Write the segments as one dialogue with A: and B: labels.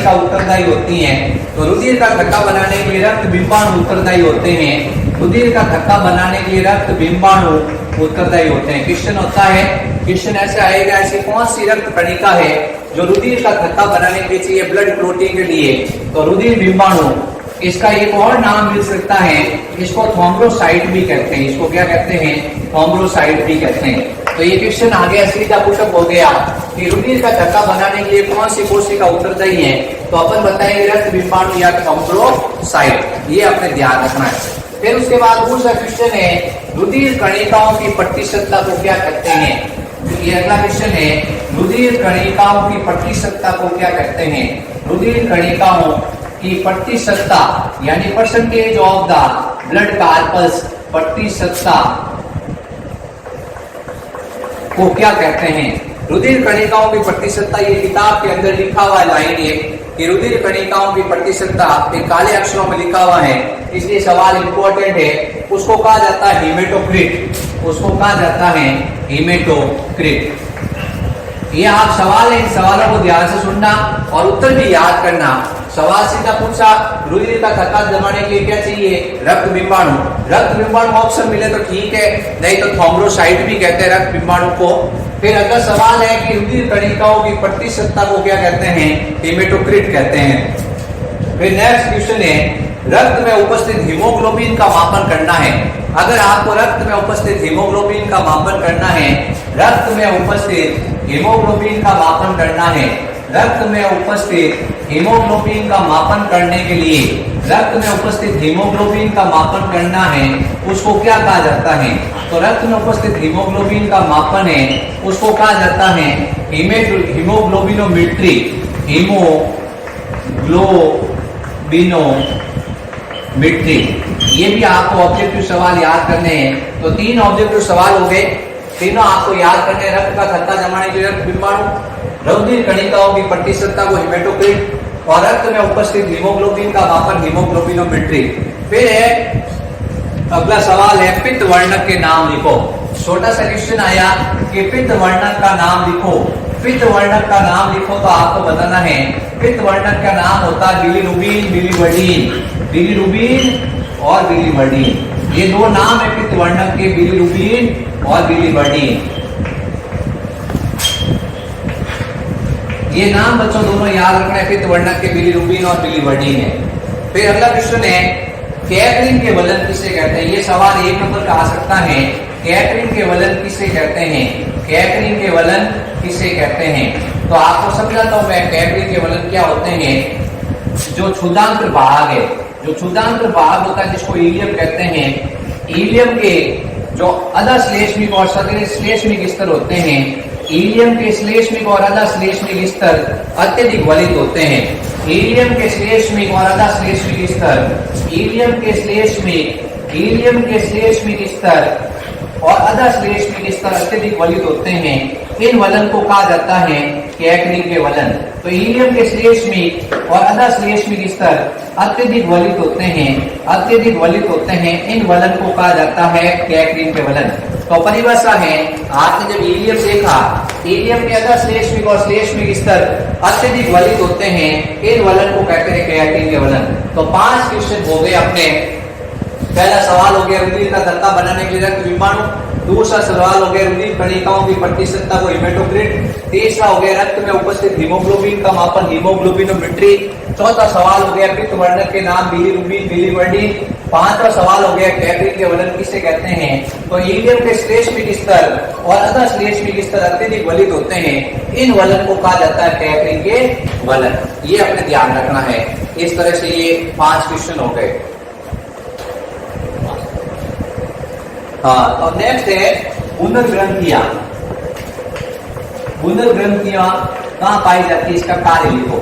A: का उत्तरदायी होती हैं। तो रुधिर का थक्का बनाने के लिए रक्त बिंबाणु उत्तरदायी होते हैं। रुधिर का थक्का बनाने के लिए रक्त बिंबाणु उत्तरदायी होते हैं। क्वेश्चन होता है, क्वेश्चन ऐसे आएगा, ऐसी कौन सी रक्त कणिका है जो रुधिर का थक्का बनाने के लिए चाहिए, ब्लड क्लोटिंग के लिए? तो रुधिर बिंबाणु। इसका एक और नाम मिल सकता है, इसको थ्रोम्बोसाइट भी कहते हैं। इसको क्या कहते हैं? थ्रोम्बोसाइट भी कहते हैं। तो ये क्वेश्चन आगे सीधा पुटअप हो गया कि रुधिर का थक्का बनाने के लिए कौन सी कोशिका उत्तरदायी है? तो अपन बताएंगे रक्त बिंबाणु या थ्रोम्बोसाइट। ये अपने ध्यान रखना है। फिर उसके बाद दूसरा क्वेश्चन है, रुधिर कणिकाओं की प्रतिशतता को क्या कहते हैं? ये अगला क्वेश्चन है, रुधिर कणिकाओं की प्रतिशतता को क्या कहते हैं? रुधिर कणिकाओं की प्रतिशतता यानी percentage of the blood corpus, प्रतिशतता को क्या कहते हैं? रुधिर कणिकाओं की प्रतिशतता, ये किताब के अंदर लिखा हुआ लाइन है कि रुधिर कणिकाओं की प्रतिशतता काले अक्षरों में लिखा हुआ है, इसलिए सवाल इंपॉर्टेंट है। उसको कहा जाता है हीमेटोक्रिट। उसको कहा जाता है हीमेटोक्रिट। ये आप सवाल है, इन सवालों को ध्यान से सुनना और उत्तर भी याद करना। सवाल सीधा पूछा, रुधिर का थक्का जमाने के लिए क्या चाहिए? रक्त बिंबाणु। रक्त बिंबाणु ऑप्शन मिले तो ठीक है, नहीं तो थ्रोम्बोसाइट भी कहते हैं रक्त बिंबाणु को। फिर अगला सवाल है कि रुधिर कणिकाओं की प्रतिशतता को क्या कहते हैं? हीमेटोक्रिट कहते हैं। फिर नेक्स्ट क्वेश्चन है, रक्त में उपस्थित हीमोग्लोबिन का मापन करना है। अगर आपको रक्त में उपस्थित हीमोग्लोबिन का मापन करना है, रक्त में उपस्थित हीमोग्लोबिन का मापन करना है, रक्त में उपस्थित हीमोग्लोबिन का मापन करने के लिए, रक्त में उपस्थित हीमोग्लोबिन का मापन करना है, उसको क्या कहा जाता है? तो रक्त में उपस्थित हीमोग्लोबिन का मापन है, उसको कहा जाता है हीमोग्लोबिनोमेट्री। हीमोग्लोबिनोमेट्री। ये भी आपको ऑब्जेक्टिव सवाल याद करने हैं। तो 3 ऑब्जेक्टिव सवाल हो गए, तीनों आपको याद करने हैं। रक्त का थक्का जमाने के लिए रक्त बिंबाणु, रुधिर कणिकाओं की प्रतिशतता को हीमेटोक्रिट, और रक्त में उपस्थित हीमोग्लोबिन का मापन हीमोग्लोबिनोमेट्री। फिर है अगला सवाल है, पित्त वर्णक के नाम लिखो। छोटा सा क्वेश्चन आया कि पित्त वर्णक का नाम लिखो। पित्त वर्णक का नाम लिखो तो आपको बताना है, पित्त वर्णक का नाम होता है बिलीरुबिन, बिलीवर्डिन। बिलीरुबिन और बिलीवर्डिन, ये 2 नाम है पित्त वर्णक के, बिलीरुबिन और बिलीवर्डिन। ये नाम बच्चों दोनों याद रखना है, पित्त वर्णक के बिलीरुबिन और बिलीवर्डिन है। फिर अगला क्वेश्चन है, कैथरीन के वलन किसे कहते हैं? ये सवाल 1 नंबर का आ सकता है। कैथरीन के वलन किसे कहते हैं? कैथरीन के वलन किसे कहते हैं? तो आपको समझाता हूं मैं, कैथरीन के वलन क्या होते हैं? जो क्षुधांत्र भाग है, जो क्षुधांत्र भाग होता है जिसको इलियम कहते हैं, इलियम के जो अधा श्लेष्मिक और श्लेष्मिक स्तर होते हैं, इलियम के श्लेष्मिक और अधा श्लेष्मिक स्तर अत्यधिक वलित होते हैं। इलियम के श्लेष्मिक और अधा श्लेष्मिक स्तर, इलियम के श्लेष्मिक स्तर और अधा श्लेष्मिक स्तर अत्यधिक वलित होते हैं। इन वलन को कहा जाता है कैथरीन के वलन। तो इलियम के श्लेष्मिक और अधा श्लेष्मिक स्तर अत्यधिक वलित होते हैं, अत्यधिक वलित होते हैं। इन वलन को कहा जाता है कैथरीन के वलन। तो परिभाषा है, आपने जब इलियम देखा, इलियम के अधा श्लेष्मिक और श्लेष्मिक स्तर अत्यधिक वलित होते हैं, इन वलन को कहते हैं कैथरीन के वलन। तो 5 क्वेश्चन हो गए अपने। पहला सवाल हो गया, रुधिर का थक्का बनाने के लिए रक्त बिंबाणु। दूसरा सवाल हो गया, रुधिर कणिकाओं की प्रतिशतता को हीमेटोक्रिट। तीसरा हो गया, रक्त में उपस्थित हीमोग्लोबिन का मापन हीमोग्लोबिनोमेट्री। चौथा सवाल हो गया, पित्त वर्णक के नाम बिलीरुबिन, बिलीवर्डिन। 5वां सवाल हो गया, कैथरीन के वलन किसे कहते हैं? तो इलियम के श्लेष्मिक स्तर और अधा श्लेष्मिक स्तर अत्यधिक वलित होते हैं, इन वलन को कहा जाता है कैथरीन के वलन। ये अपने ध्यान रखना है। इस तरह से ये 5 क्वेश्चन हो गए। हाँ, तो नेक्स्ट है बुनर ग्रंथियां। बुनर ग्रंथियां कहाँ पाई जाती है, इसका कार्य लिखो।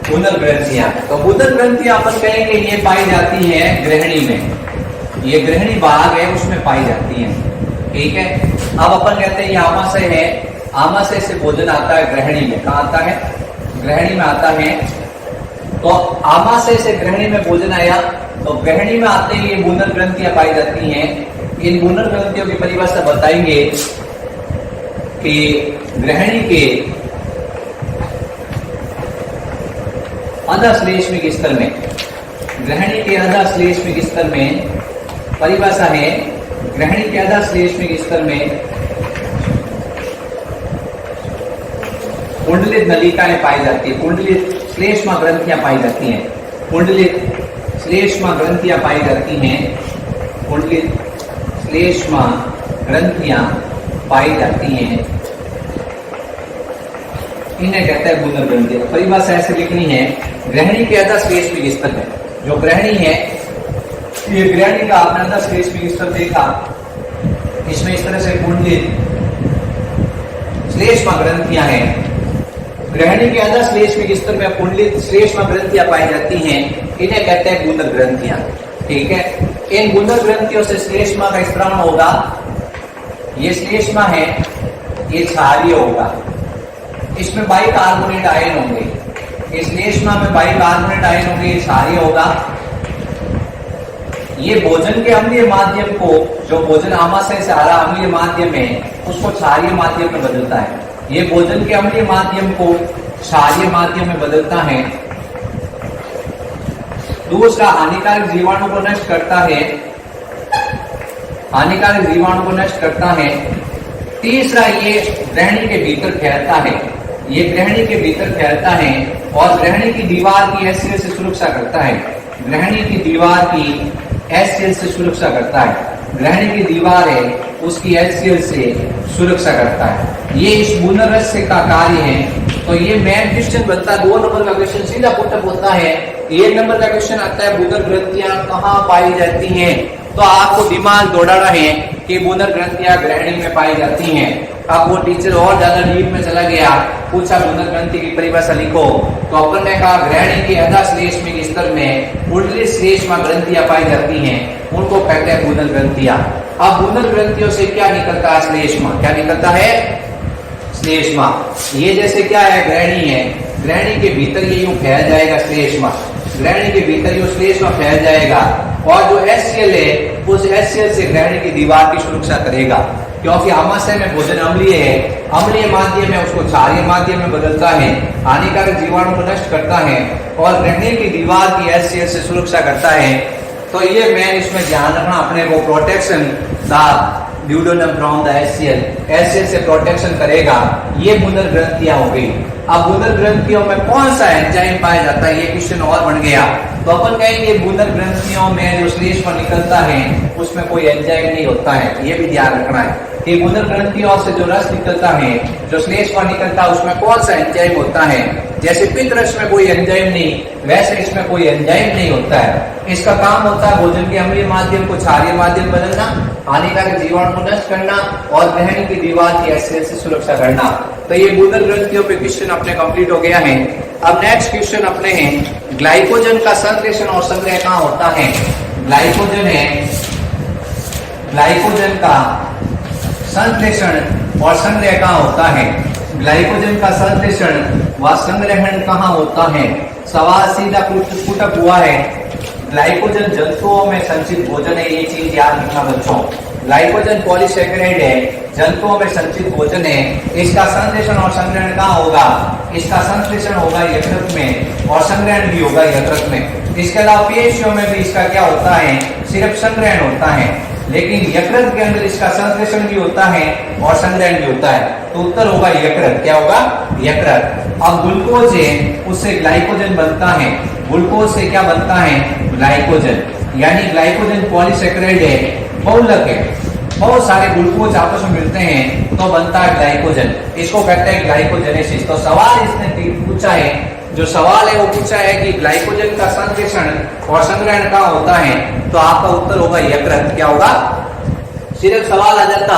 A: बुनर ग्रंथियां, तो बुनर ग्रंथियां अपन कहेंगे ये पाई जाती है ग्रहणी में। ये ग्रहणी भाग है, उसमें पाई जाती है। ठीक है, अब अपन कहते हैं ये आमाशय है, आमाशय से भोजन आता है ग्रहणी में। कहाँ आता है? ग्रहणी में आता है। तो आमाशय से ग्रहणी में भोजन आया, तो ग्रहणी में आते ही ये बुनर ग्रंथियां पाई जाती हैं। इन बुनर ग्रंथियों की परिभाषा बताएंगे कि ग्रहणी के अधश्लेष्मिक स्तर में, ग्रहणी के अधश्लेष्मिक स्तर में परिभाषा है, ग्रहणी के अधश्लेष्मिक स्तर में कुंडलित नलिकाएं पाई जाती है, कुंडलित श्लेष्मा ग्रंथियां पाई जाती हैं, कुंडलित श्लेष्मा ग्रंथियां पाई जाती हैं, कुंडलित श्लेष्मा ग्रंथियां पाई जाती हैं, इन्हें कहते हैं बूंदर ग्रंथियां। परिभाषा ऐसे लिखनी है, ग्रहणी के अधश्लेष्मिक स्तर में, जो ग्रहणी है, ये ग्रहणी का आपने अधश्लेष्मिक स्तर देखा, इसमें इस तरह से कुंडलित श्लेष्मा ग्रंथियां हैं, ग्रहणी के अधश्लेष्मिक स्तर में कुंडलित श्लेष्मा ग्रंथियां पाई जाती हैं, इन्हें कहते हैं बूंदर ग्रंथियां। ठीक है, इन बूंदर ग्रंथियों से श्लेष्मा का स्त्रावण होगा, ये श्लेष्मा है, ये क्षारीय होगा, इसमें बाइकार्बोनेट आयन होंगे, इस श्लेष्मा में बाइकार्बोनेट आयन होंगे, ये क्षारीय होगा। ये भोजन के अम्लीय माध्यम को, जो भोजन आमाशय से आ रहा अम्लीय माध्यम है, उसको क्षारीय माध्यम में बदलता है, ये भोजन के अम्लीय माध्यम को क्षारीय माध्यम में बदलता है। दूसरा, हानिकारक जीवाणु को नष्ट करता है, हानिकारक जीवाणु को नष्ट करता है। तीसरा, ये ग्रहणी के भीतर फैलता है, ये ग्रहणी के भीतर फैलता है और ग्रहणी की दीवार की हैसियत से सुरक्षा करता है, ग्रहणी की दीवार की हैसियत से सुरक्षा करता है, ग्रहणी की दीवार है उसकी हैसियत से सुरक्षा करता है। ये इस बूंदर रस का कार्य है। तो ये मेन क्वेश्चन बनता है, 2 नंबर का क्वेश्चन सीधा पुटअप होता है। 1 नंबर का क्वेश्चन आता है, बूंदर ग्रंथियां कहाँ पाई जाती हैं? तो आपको दिमाग दौड़ाना है कि बूंदर ग्रंथियां ग्रहणी में पाई जाती हैं। अब वो टीचर और ज्यादा डीप में चला गया, पूछा बूंदर ग्रंथि की परिभाषा लिखो, तो अपन ने कहा ग्रहणी के अधश्लेष्मिक स्तर में कुंडलित श्लेष्मा ग्रंथियां पाई जाती हैं, उनको कहते हैं बूंदर ग्रंथियां। अब बूंदर ग्रंथियों से क्या निकलता है? श्लेष्मा। क्या निकलता है? श्लेष्मा। ये जैसे क्या है? ग्रहणी है, ग्रहणी के भीतर ये यूं फैल जाएगा श्लेष्मा, ग्रहणी के भीतर यूं श्लेष्मा फैल जाएगा और जो HCl है उस HCl से ग्रहणी की दीवार की सुरक्षा करेगा, क्योंकि आमाशय में भोजन अम्लीय है, अम्लीय माध्यम है उसको क्षारीय माध्यम में बदलता है, हानिकारक जीवाणु को नष्ट करता है और ग्रहणी की दीवार की HCl से सुरक्षा करता है। तो ये मैन इसमें ध्यान रखना अपने को, protection the duodenum from the HCl से प्रोटेक्शन करेगा। ये बूंदर ग्रंथियां हो गई। अब बूंदर ग्रंथियों में कौन सा एंजाइम पाया जाता है? ये क्वेश्चन और बन गया। तो अपन कहेंगे बूंदर ग्रंथियों में जो श्लेष्मा निकलता है उसमें कोई एंजाइम नहीं होता है, ये भी ध्यान रखना है कि बूंदर ग्रंथियों से जो रस निकलता है, जो श्लेष्मा निकलता है, उसमें कौन सा एंजाइम होता है। जैसे पित्त रस में कोई एंजाइम नहीं, वैसे इसमें कोई एंजाइम नहीं होता है। इसका काम होता है भोजन के अम्लीय माध्यम को क्षारीय माध्यम बदलना, हानिकारक जीवाणु को नष्ट करना और ग्रहणी की दीवार की HCl से सुरक्षा करना। तो ये बूंदर ग्रंथियों पे क्वेश्चन अपने कंप्लीट हो गया है। अब नेक्स्ट क्वेश्चन अपने हैं, ग्लाइकोजन का संश्लेषण और संग्रह कहाँ होता है? ग्लाइकोजन है, ग्लाइकोजन का संश्लेषण और संग्रह कहाँ होता है? ग्लाइकोजन का संश्लेषण व संग्रहण कहाँ होता है? सवाल सीधा पुटअप हुआ है। ग्लाइकोजन जंतुओं में संचित भोजन है, ये चीज याद रखना बच्चों। ग्लाइकोजन पॉलीसैकेराइड है, जंतुओं में संचित भोजन है। इसका संश्लेषण और संग्रहण कहाँ होगा? इसका संश्लेषण होगा यकृत में और संग्रहण भी होगा यकृत में। इसके अलावा पेशियों में भी इसका क्या होता है? सिर्फ संग्रहण होता है, लेकिन यकृत के अंदर इसका संश्लेषण भी होता है और संग्रहण भी होता है। तो उत्तर होगा यकृत। क्या होगा? यकृत। अब ग्लूकोज है, उससे ग्लाइकोजन बनता है। ग्लूकोज से क्या बनता है? ग्लाइकोजन। यानी ग्लाइकोजन पॉलीसैकेराइड है, बहुलक है, बहुत सारे ग्लूकोज आपस में मिलते हैं तो बनता है ग्लाइकोजन। इसको कहते हैं ग्लाइकोजेनेसिस। तो सवाल इसने पूछा है, जो सवाल है वो पूछा है कि ग्लाइकोजन का संश्लेषण और संग्रहण कहाँ होता है? तो आपका उत्तर होगा यकृत। क्या होगा? सिर्फ सवाल आ जाता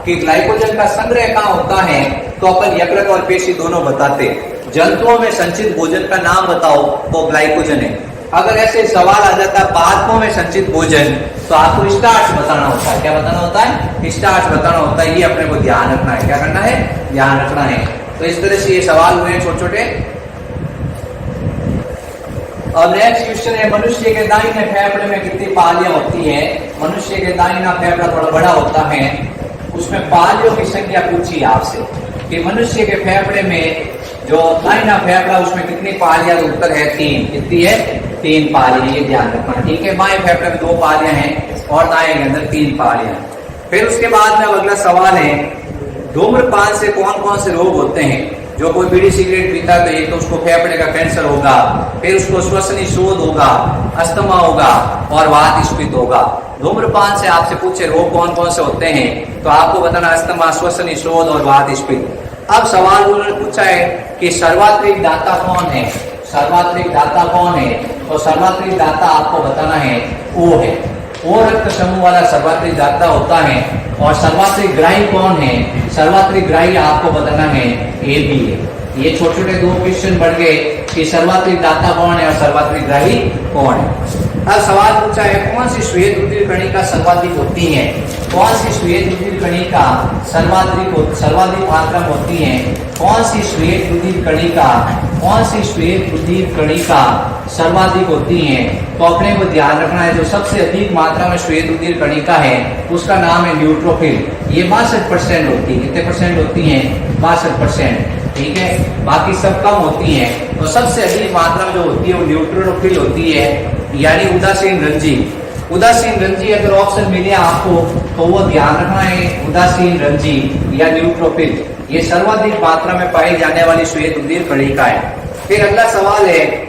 A: कि ग्लाइकोजन का संग्रह कहाँ होता है तो अपन यकृत और पेशी दोनों बताते। जंतुओं में संचित भोजन का नाम बताओ तो ग्लाइकोजन है। अगर ऐसे सवाल आ जाता पादपों में संचित भोजन तो आपको स्टार्च बताना होता है। क्या बताना होता है? स्टार्च बताना होता है। ये अपने को ध्यान रखना है। क्या करना है? ध्यान रखना है। तो इस तरह से ये सवाल हुए छोटे छोटे। और नेक्स्ट क्वेश्चन है, मनुष्य के दाहिने फेफड़े में कितनी पालियां होती है? मनुष्य के दाहिना फेफड़ा थोड़ा बड़ा होता है, उसमें पालियों की संख्या पूछी आपसे कि मनुष्य के फेफड़े में जो लाइन ऑफ फेफड़ा उसमें कितनी पालियां, तो उत्तर है 3। कितनी है? 3 पालियां, ये ध्यान रखना, ठीक है। बाएं फेफड़े में 2 पालियां हैं और दाएं के अंदर 3 पालियां। फिर उसके बाद में अगला सवाल है, धूम्रपान से कौन कौन से रोग होते हैं? जो कोई बीड़ी सिगरेट पीता है तो एक तो उसको फेफड़े का कैंसर होगा, फिर उसको श्वसनी शोध होगा, अस्थमा होगा और वातस्फीत होगा। धूम्रपान से आपसे पूछे रोग कौन कौन से होते हैं तो आपको बताना अस्थमा, श्वसनी शोध और वातस्फीत। अब सवाल उन्होंने पूछा है कि सर्वात्रिक दाता कौन है? सर्वात्रिक दाता कौन है? तो सर्वात्रिक दाता आपको बताना है ओ है। ओ रक्त समूह वाला सर्वात्रिक दाता होता है। और सर्वात्रिक ग्राही कौन है? सर्वात्रिक ग्राही आपको बताना है ए बी है। ये छोटे छोटे 2 क्वेश्चन बढ़ गए कि सर्वात्रिक दाता कौन है और सर्वात्रिक ग्राही कौन है। अब सवाल पूछा है कौन सी श्वेत रुधिर कणिका सर्वाधिक होती है? कौन सी श्वेत रुधिर कणिका सर्वाधिक मात्रा में होती है? कौन सी श्वेत रुधिर कणिका सर्वाधिक होती है? तो अपने को ध्यान रखना है, जो सबसे अधिक मात्रा में श्वेत रुधिर कणिका है उसका नाम है न्यूट्रोफिल। ये 62% होती है। कितने परसेंट होती है? 62%, ठीक है। बाकी सब कम होती है। तो सबसे अधिक मात्रा में जो होती है वो न्यूट्रोफिल होती है, यानी उदासीन रंजी। उदासीन रंजी अगर ऑप्शन मिले आपको तो वो ध्यान रखना है, उदासीन रंजी या न्यूट्रोफिल, ये सर्वाधिक मात्रा में पाई जाने वाली श्वेत रुधिर कणिका है। फिर अगला सवाल है,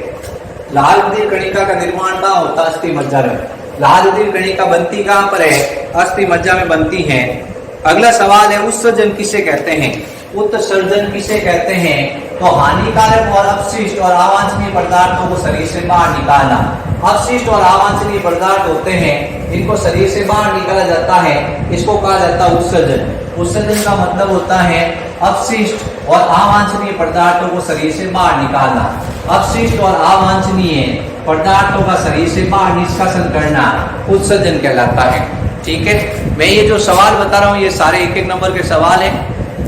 A: लाल रुधिर कणिका का निर्माण कहाँ होता है? अस्थि मज्जा में। लाल रुधिर कणिका बनती कहाँ पर है? अस्थि मज्जा में बनती है। अगला सवाल है, उत्सर्जन किसे कहते हैं? उत्सर्जन किसे कहते हैं? तो हानिकारक और अपशिष्ट और अवांछनीय पदार्थों को शरीर से बाहर निकालना। अपशिष्ट और अवांछनीय पदार्थ होते हैं, इनको शरीर से बाहर निकाला जाता है, इसको कहा जाता है उत्सर्जन। उत्सर्जन का मतलब होता है अपशिष्ट और अवांछनीय पदार्थों को शरीर से बाहर निकालना। अपशिष्ट और अवांछनीय पदार्थों का शरीर से बाहर निष्कासन करना उत्सर्जन कहलाता है, ठीक है। मैं ये जो सवाल बता रहा हूँ ये सारे 1-1 नंबर के सवाल है।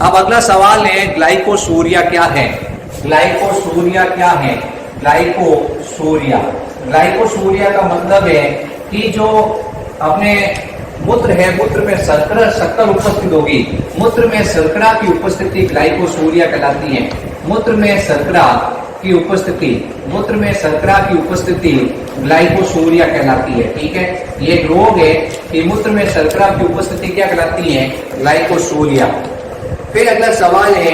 A: अब अगला सवाल है, ग्लाइकोसूरिया क्या है? ग्लाइकोसूरिया क्या है? ग्लाइकोसूरिया, ग्लाइकोसूरिया का मतलब है कि जो अपने मूत्र है, मूत्र में शक्कर उपस्थित होगी, मूत्र में शर्करा की उपस्थिति ग्लाइकोसूरिया कहलाती है। मूत्र में शर्करा की उपस्थिति ग्लाइकोसूरिया कहलाती है, ठीक है। ये एक रोग है कि मूत्र में शर्करा की उपस्थिति क्या कहलाती है? ग्लाइकोसूरिया। फिर अगला सवाल है,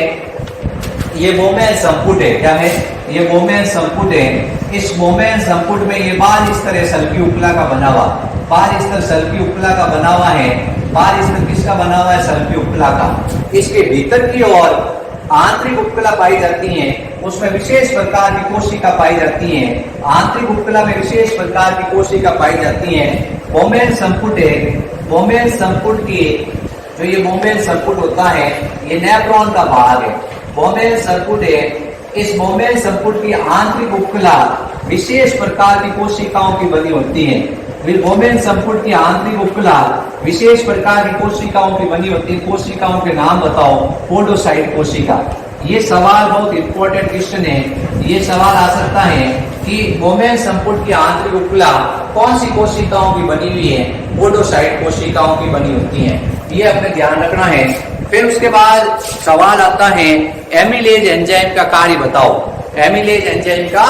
A: ये बोमेन संपुट है, क्या है? ये बोमेन संपुट है। इस बोमेन संपुट में ये बाल स्तर सल्की उपला का बना हुआ, बाल स्तर सल्की उपला का बना हुआ है। बाल स्तर किसका बना हुआ है? सल्की उपला का। इसके भीतर की ओर आंतरिक उपकला पाई जाती है, उसमें विशेष प्रकार की कोशिका पाई जाती है। आंतरिक उपकला में विशेष प्रकार की कोशिका पाई जाती है। बोमेन संपुट है। बोमेन संपुट की जो ये बोमेन संपुट होता है ये नेफ्रॉन का भाग है। बोमेन संपुट है। इस बोमेन संपुट की आंतरिक उपकला विशेष प्रकार की कोशिकाओं की बनी होती है। बोमेन संपुट की आंतरिक उपकला विशेष प्रकार की कोशिकाओं की बनी होती है। कोशिकाओं के नाम बताओ। पोडोसाइट कोशिका। ये सवाल बहुत इंपॉर्टेंट क्वेश्चन है। ये सवाल आ सकता है कि बोमेन संपुट की आंतरिक उपकला कौन सी कोशिकाओं की बनी हुई है? पोडोसाइट कोशिकाओं की बनी होती है। ये अपने ध्यान रखना है। फिर उसके बाद सवाल आता है, एमिलेज एंजाइम का कार्य बताओ। एमिलेज एंजाइम का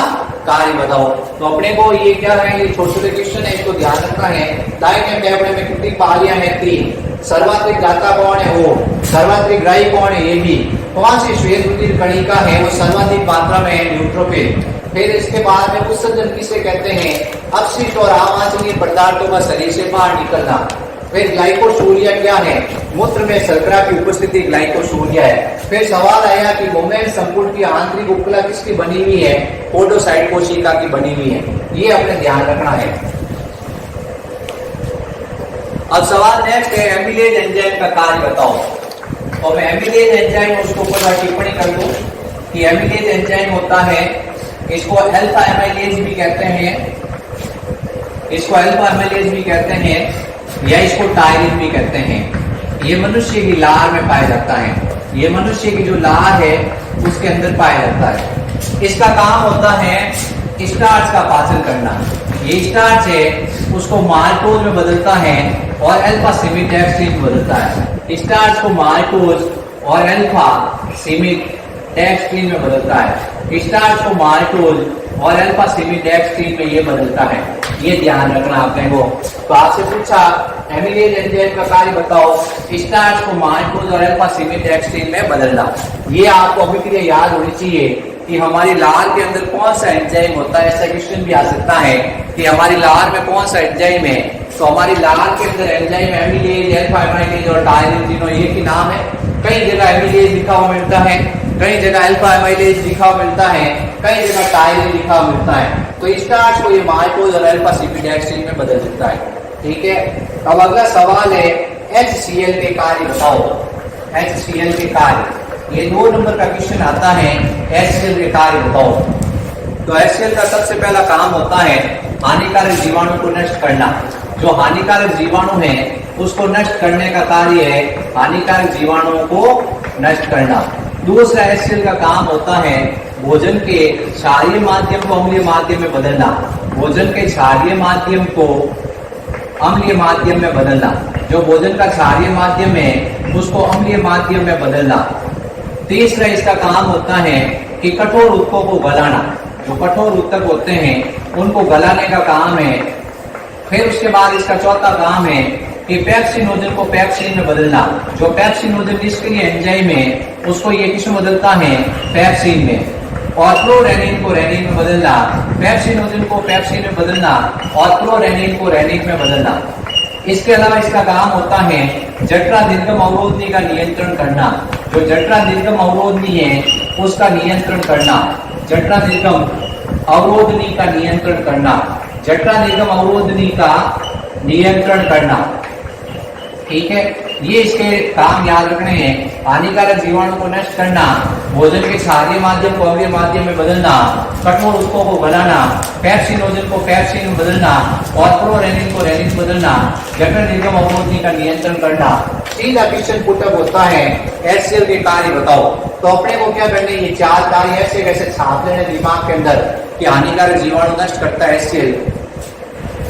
A: कार्य बताओ। तो अपने को ये क्या है, ये छोटे छोटे क्वेश्चन है, इसको ध्यान रखना है। दाहिने फेफड़े में कितनी पालियां हैं? 3। सर्वात्रिक दाता कौन है? ओ। सर्वात्रिक ग्राही कौन है? A B. कौन सी श्वेत रुधिर कणिका है वो सर्वाधिक मात्रा में है? न्यूट्रोफिल। फिर इसके बाद में उत्सर्जन किसे कहते हैं? अपशिष्ट और अवांछनीय पदार्थों का शरीर से बाहर निकलना। फिर ग्लाइकोसूरिया क्या है? मूत्र में शर्करा की उपस्थिति ग्लाइकोसूरिया है। फिर सवाल आया कि बोमेन संपुट की आंतरिक उपकला किसकी बनी हुई है? पोडोसाइट कोशिका की बनी हुई है। ये अपने ध्यान रखना है। अब सवाल नेक्स्ट है, एमिलेज एंजाइम का कार्य बताओ। और मैं एमिलेज एंजाइम उसके ऊपर टिप्पणी कर दूं कि एमिलेज एंजाइम होता है, इसको अल्फा एमाइलेज भी कहते हैं, इसको अल्फा एमाइलेज भी कहते हैं या इसको टायरिन भी कहते हैं। ये मनुष्य की लार में पाया जाता है। ये मनुष्य की जो लार है उसके अंदर पाया जाता है। इसका काम होता है स्टार्च का पाचन करना। ये स्टार्च है उसको माल्टोज में बदलता है और अल्फा सिमिटैक्सिन में बदलता है। स्टार्च को माल्टोज और अल्फा सिमिटैक्सिन डेक्स्ट्रीन में बदलता है, स्टार्च को माल्टोज और अल्फा सेमीडेक्स्ट्रीन में ये बदलता है। ये ध्यान रखना आपने को। तो आपसे पूछा एमिलेज एंजाइम का कार्य बताओ, स्टार्च को माल्टोज और अल्फा सेमीडेक्स्ट्रीन में बदलना। ये आपको अभी के लिए याद होनी चाहिए कि हमारी लार के अंदर कौन सा एंजाइम होता है। ऐसा क्वेश्चन भी आ सकता है कि हमारी लार में कौन सा एंजाइम है। तो हमारी लार के अंदर एंजाइम एमिलेज, अल्फा एमाइलेज और टायरिन तीनों एक ही नाम है। कई जगह एमिलेज लिखा हुआ मिलता है, कई जगह अल्फा एमाइलेज लिखा हुआ मिलता है, कई जगह टायरिन लिखा हुआ मिलता है। तो स्टार्च को ये माल्टोज और अल्फा सेमीडेक्स्ट्रीन में बदल देता है। ठीक है। अब अगला सवाल है HCl के कार्य बताओ। HCl के कार्य, ये 2 नंबर का क्वेश्चन आता है। HCl के कार्य बताओ। तो HCl का सबसे पहला काम होता है हानिकारक जीवाणु को नष्ट करना। जो हानिकारक जीवाणु है उसको नष्ट करने का कार्य है हानिकारक जीवाणुओं को नष्ट करना। दूसरा HCl का काम होता है भोजन के क्षारीय माध्यम को अम्लीय माध्यम में बदलना। भोजन के क्षारीय माध्यम को अम्लीय माध्यम में बदलना। जो भोजन का क्षारीय माध्यम है उसको अम्लीय माध्यम में बदलना। तीसरा इसका काम होता है कि कठोर ऊतकों को गलाना। जो कठोर ऊतक होते हैं उनको गलाने का काम है। फिर उसके बाद इसका चौथा काम है कि पेप्सिनोजन को पेप्सिन में बदलना। जो पेप्सिनोजन निष्क्रिय एंजाइम है उसको ये किसमें बदलता है, पेप्सिन में। और क्लोरेनिन को रेनिन में बदलना, पेप्सिनोजन को पेप्सिन में बदलना और क्लोरेनिन को रेनिन में बदलना। इसके अलावा इसका काम होता है जठरा निर्गम अवरोधनी का नियंत्रण करना। जो जठरा निर्गम अवरोधनी है उसका नियंत्रण करना। जठरा निर्गम अवरोधनी का नियंत्रण करना। जठरा निर्गम अवरोधनी का नियंत्रण करना। ठीक है। ये इसके काम याद रखने हैं। हानिकारक जीवाणु को नष्ट करना, भोजन के क्षारीय माध्यम को अम्लीय माध्यम में बदलना, कठोर ऊतकों को गलाना, पेप्सिनोजन को पेप्सिन में बदलना और क्लोरेनिन को रेनिन बदलना, जठर निर्गम अवरोधनी का नियंत्रण करना। सीधा क्वेश्चन पुटअप होता है HCl के कार्य बताओ। तो अपने को क्या करने, ये 4 कार्य ऐसे कैसे छाप लेने दिमाग के अंदर कि हानिकारक जीवाणु नष्ट करता है HCl।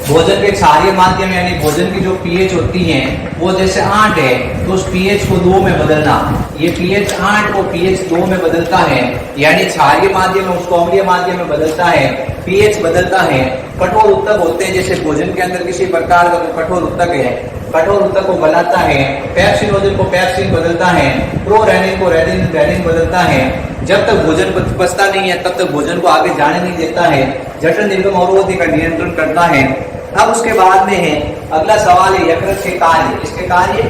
A: भोजन के क्षारीय माध्यम यानी भोजन की जो pH होती है वो जैसे 8 है तो उस pH को 2 में बदलना। ये pH 8 को pH 2 में बदलता है यानी क्षारीय माध्यम में उसको अम्लीय माध्यम में बदलता है, pH बदलता है। कठोर ऊतक होते हैं जैसे भोजन के अंदर किसी प्रकार का कठोर ऊतक है, कठोर ऊतक को गलाता है। पेप्सिनोजन को पेप्सिन बदलता है, क्लोरेनिन को रेनिन रेनिन बदलता है। जब तक भोजन पचता नहीं है तब तक भोजन को आगे जाने नहीं देता है। जठर निर्गम अवरोधनी का नियंत्रण करता है। अब उसके बाद में है अगला सवाल है यकृत के कार्य। इसके कार्य,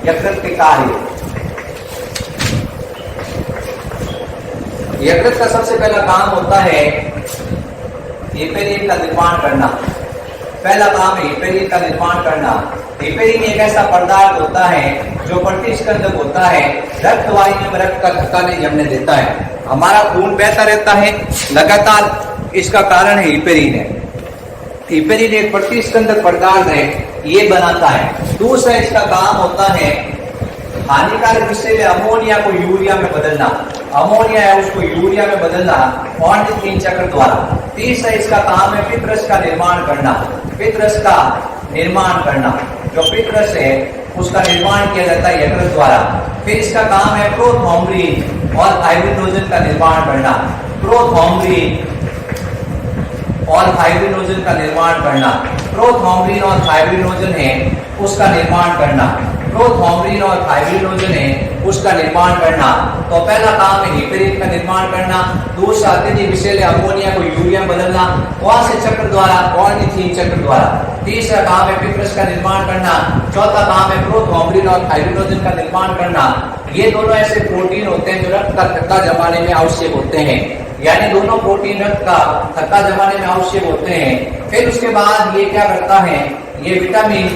A: यकृत के कार्य। यकृत का सबसे पहला काम होता है हेपेरिन का निर्माण करना। पहला काम है हेपेरिन का निर्माण करना। हेपेरिन एक ऐसा पदार्थ होता है जो प्रतिस्कंदक होता है, रक्त वाहिनी में रक्त का धक्का नहीं जमने देता है। हमारा खून बहता रहता है लगातार, इसका कारण है हेपेरिन है। हेपेरिन एक प्रतिस्कंदक पदार्थ है, ये बनाता है। दूसरा इसका काम होता है हानिकारक विषैले अमोनिया को यूरिया में बदलना। अमोनिया है उसको यूरिया में बदलना ऑर्निथिन चक्र द्वारा। तीसरा इसका काम है पित्तरस का निर्माण करना। पित्तरस का निर्माण करना, जो पित्तरस है उसका निर्माण किया जाता है यकृत द्वारा। फिर इसका काम है प्रोथ्रोम्बिन और फाइब्रिनोजन का निर्माण करना। प्रोथ्रोम्बिन और फाइब्रिनोजन का निर्माण करना। प्रोथ्रोम्बिन और फाइब्रिनोजन है उसका निर्माण करना। प्रोथ्रोम्बिन और फाइब्रिनोजन है उसका निर्माण करना। तो पहला काम है हेपेरिन का निर्माण करना। दूसरा अत्यधिक विषैले अमोनिया को यूरिया में बदलना, कौन से चक्र द्वारा, ऑर्निथिन चक्र द्वारा। तीसरा काम है पित्तरस का निर्माण करना। चौथा काम है प्रोथ्रोम्बिन और फाइब्रिनोजन का निर्माण करना। ये दोनों ऐसे प्रोटीन होते हैं जो रक्त का थक्का जमाने में आवश्यक होते हैं, यानी दोनों प्रोटीन रक्त का थक्का जमाने में आवश्यक होते हैं। फिर उसके बाद ये क्या करता है, ये विटामिन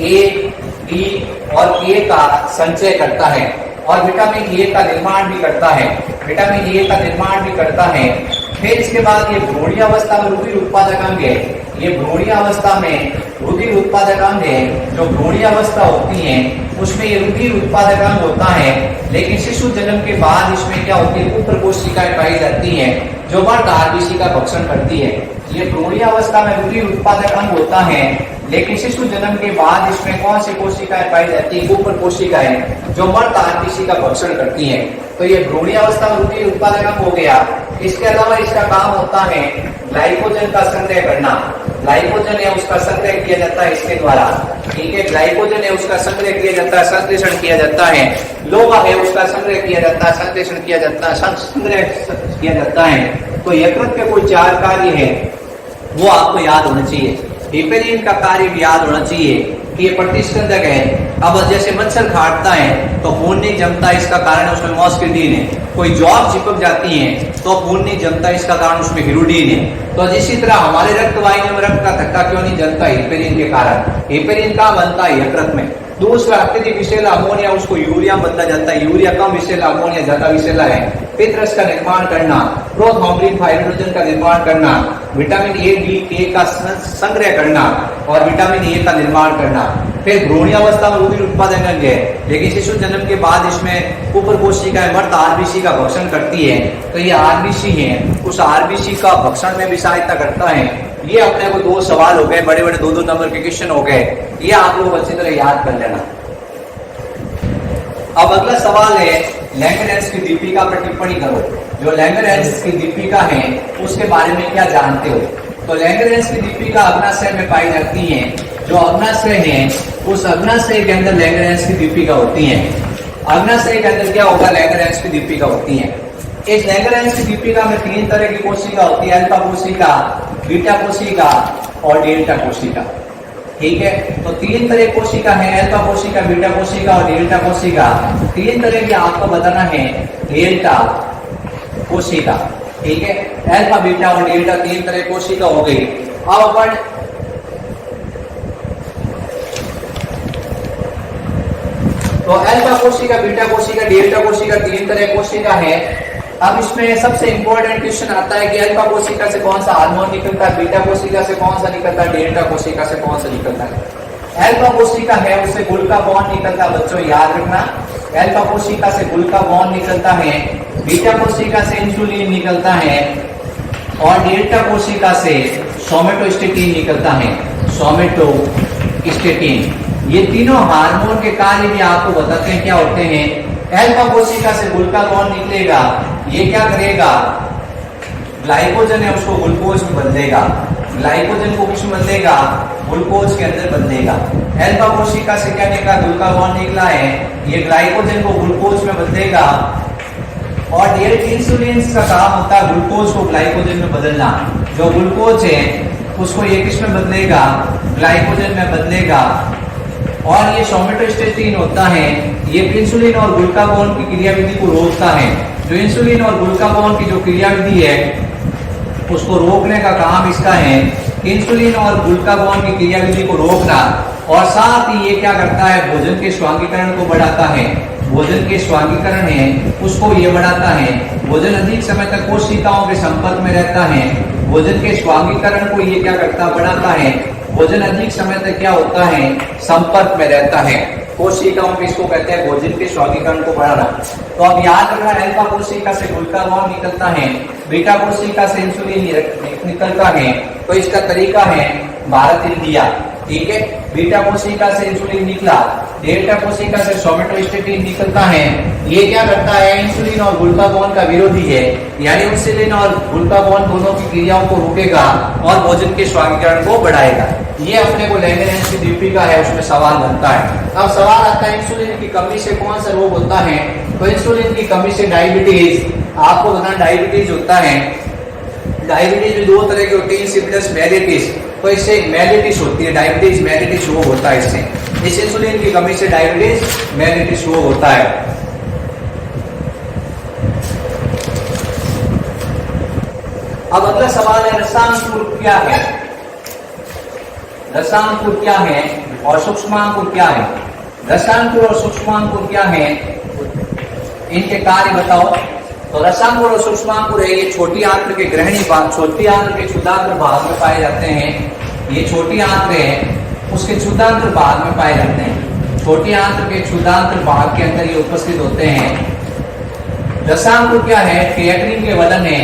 A: ए, डी और के का संचय करता है और विटामिन ए का निर्माण भी करता है। विटामिन ए का निर्माण भी करता है। फिर इसके बाद ये भ्रूणीय अवस्था में रुधिर उत्पादक अंग है। ये भ्रूणीय अवस्था में रुधिर उत्पादक अंग है। जो भ्रूणीय अवस्था होती है उसमें ये रुधिर उत्पादक अंग होता है, लेकिन शिशु जन्म के बाद इसमें क्या होती है, पुत्र कोशिकाएं पाई जाती हैं। जो मर्द आरबीसी का भक्षण करती है। ये भ्रूणीय अवस्था में रुधिर उत्पादक अंग होता है, लेकिन शिशु जन्म के बाद इसमें कौन सी कोशिकाएं पाई जाती है? कुपर कोशिकाएं, जो मर्द आरबीसी का भक्षण करती हैं। तो ये भ्रूणीय अवस्था में रुधिर उत्पादक अंग हो गया। इसके अलावा इसका काम होता है ग्लाइकोजन का संग्रह करना। ग्लाइकोजन है उसका संग्रह किया जाता है इसके द्वारा, ठीक है। ग्लाइकोजन है उसका संग्रह किया जाता है, संश्लेषण किया जाता है। लोहा है उसका संग्रह किया जाता है, संश्लेषण किया जाता है, संग्रह किया जाता है। तो यकृत के कोई 4 कार्य है वो आपको याद होना चाहिए। हिपेरिन का कार्य भी याद होना चाहिए कि ये प्रतिस्कंदक है। अब जैसे मच्छर काटता है तो खून नहीं जमता, इसका कारण उसमें मॉस्किडीन है। कोई जॉब चिपक जाती है तो खून नहीं जमता, इसका कारण उसमें हिरोडीन है। तो इसी तरह हमारे रक्त वाहिनी में रक्त का धक्का क्यों नहीं जमता? हिपेरिन के कारण। हिपेरिन का बनता है यकृत में। दूसरा, अत्यधिक विषैला अमोनिया उसको यूरिया बदला जाता है। यूरिया कम विषैला, अमोनिया ज्यादा विषैला है। पित्तरस का निर्माण करना, प्रोथॉम्बिन फाइब्रिनोजन का निर्माण करना, विटामिन ए बी के का संग्रह करना और विटामिन ए का निर्माण करना। फिर भ्रूणीय अवस्था में रुधिर उत्पादन अंग है, लेकिन शिशु जन्म के बाद इसमें कुपर कोशिकाएं मर्द आरबीसी का भक्षण करती है। तो ये आरबीसी है, उस आरबीसी का भक्षण में भी सहायता करता है। ये अपने को 2 सवाल हो गए, बड़े बड़े 2-2 नंबर के क्वेश्चन हो गए। ये आप लोग अच्छी तरह याद कर लेना। अब अगला सवाल है लैंगरहैंस की दीपिका पर टिप्पणी करो। जो लैंगरहैंस की दीपिका है उसके बारे में क्या जानते हो? तो लैंगरहैंस की दीपिका अग्नाशय में पाई जाती है। जो अग्नाशय है उस अग्नाशय के अंदर लैंगरहैंस की दीपिका होती है। अग्नाशय के अंदर क्या होगा? लैंगरहैंस की दीपिका होती है। इस लैंगरहैंस की दीपिका में 3 तरह की कोशिका होती है, अल्फा कोशिका, बीटा कोशिका और डेल्टा कोशिका, ठीक है। तो 3 तरह कोशिका है, अल्फा कोशिका, बीटा कोशिका और डेल्टा कोशिका। 3 तरह की आपको बताना है डेल्टा कोशिका, ठीक है। अल्फा, बीटा और डेल्टा 3 तरह कोशिका हो गई। अब अपन तो अल्फा कोशिका, बीटा कोशिका, डेल्टा कोशिका 3 तरह कोशिका है। अब इसमें सबसे इंपॉर्टेंट क्वेश्चन आता है कि अल्फा कोशिका से कौन सा हार्मोन निकलता है, बीटा कोशिका से कौन सा निकलता है, डेल्टा कोशिका से कौन सा निकलता है। अल्फा कोशिका है उससे ग्लूकागॉन निकलता है, बच्चों याद रखना। अल्फा कोशिका से ग्लूकागॉन निकलता है, बीटा कोशिका से इंसुलिन निकलता है और डेल्टा कोशिका से सोमेटोस्टेटिन निकलता है। सोमेटोस्टेटिन, ये तीनों हार्मोन के कार्य भी आपको बताते हैं क्या होते हैं। अल्फा कोशिका से ग्लूकागॉन निकलेगा, ये क्या करेगा? ग्लाइकोजन है उसको ग्लूकोज में बदलेगा। ग्लाइकोजन को किस में बदलेगा? ग्लूकोज के अंदर बदलेगा। अल्फा कोशिका से क्या निकला? ग्लूकागॉन निकला है, ये ग्लाइकोजन को ग्लूकोज में बदलेगा। और डेल्टा इंसुलिन का काम होता है ग्लूकोज को ग्लाइकोजन में बदलना। जो ग्लूकोज है उसको ये किस में बदलेगा? ग्लाइकोजन में बदलेगा। और ये सोमेटोस्टेटिन होता है, ये इंसुलिन और ग्लूकागॉन की क्रियाविधि को रोकता है। जो इंसुलिन और ग्लूकागॉन की जो क्रियाविधि है उसको रोकने का काम इसका है। इंसुलिन और ग्लूकागॉन की क्रियाविधि को रोकना, और साथ ही ये क्या करता है? भोजन के स्वांगीकरण को बढ़ाता है। भोजन के स्वांगीकरण है उसको ये बढ़ाता है। भोजन अधिक समय तक कोशिकाओं के संपर्क में रहता है। भोजन के स्वांगीकरण को ये क्या करता? बढ़ाता है। भोजन अधिक समय तक क्या होता है? संपर्क में रहता है। कोशिकाओं में इसको कहते हैं भोजन के स्वांगीकरण को बढ़ाना। तो अब याद रखना, अल्फा कोशिका से ग्लूकागॉन निकलता है, बीटा कोशिका से इंसुलिन निकलता है। तो इसका तरीका है भारत इंडिया, ठीक है। बीटा कोशिका से इंसुलिन निकला, डेल्टा कोशिका से सोमेटोस्टेटिन निकलता है। ये क्या करता है? इंसुलिन और ग्लूकागॉन का विरोधी है, यानी इंसुलिन और ग्लूकागॉन दोनों की क्रियाओं को रोकेगा और भोजन के स्वांगीकरण को बढ़ाएगा। ये अपने को लैंगरहैंस की दीपिका है, उसमें सवाल बनता है। अब सवाल आता है इंसुलिन की कमी से कौन सा रोग होता है? तो इंसुलिन की कमी से डायबिटीज, आपको बताना डायबिटीज होता है। डायबिटीज भी 2 तरह की होती है, इंसिपिडस मेलिटिस। तो इससे मेलिटिस होती है, डायबिटीज मेलिटिस रोग होता है इससे। इस इंसुलिन की कमी से डायबिटीज मेलिटिस रोग होता है। अब अगला सवाल है रसांकुर क्या है? रसांकुर क्या है और सूक्ष्मांकुर क्या है? रसांकुर और सूक्ष्मांकुर क्या है, इनके कार्य बताओ। तो रसांकुर और सूक्ष्मांकुर है, ये छोटी आंत्र के ग्रहणी भाग, छोटी आंत्र के क्षुद्रांत्र भाग में पाए जाते हैं। ये छोटी आंत्र है उसके क्षुद्रांत्र भाग में पाए जाते हैं। छोटी आंत्र के क्षुद्रांत्र भाग के अंदर ये उपस्थित होते हैं। रसांकुर क्या है? क्रिएटिनिन के वलन है।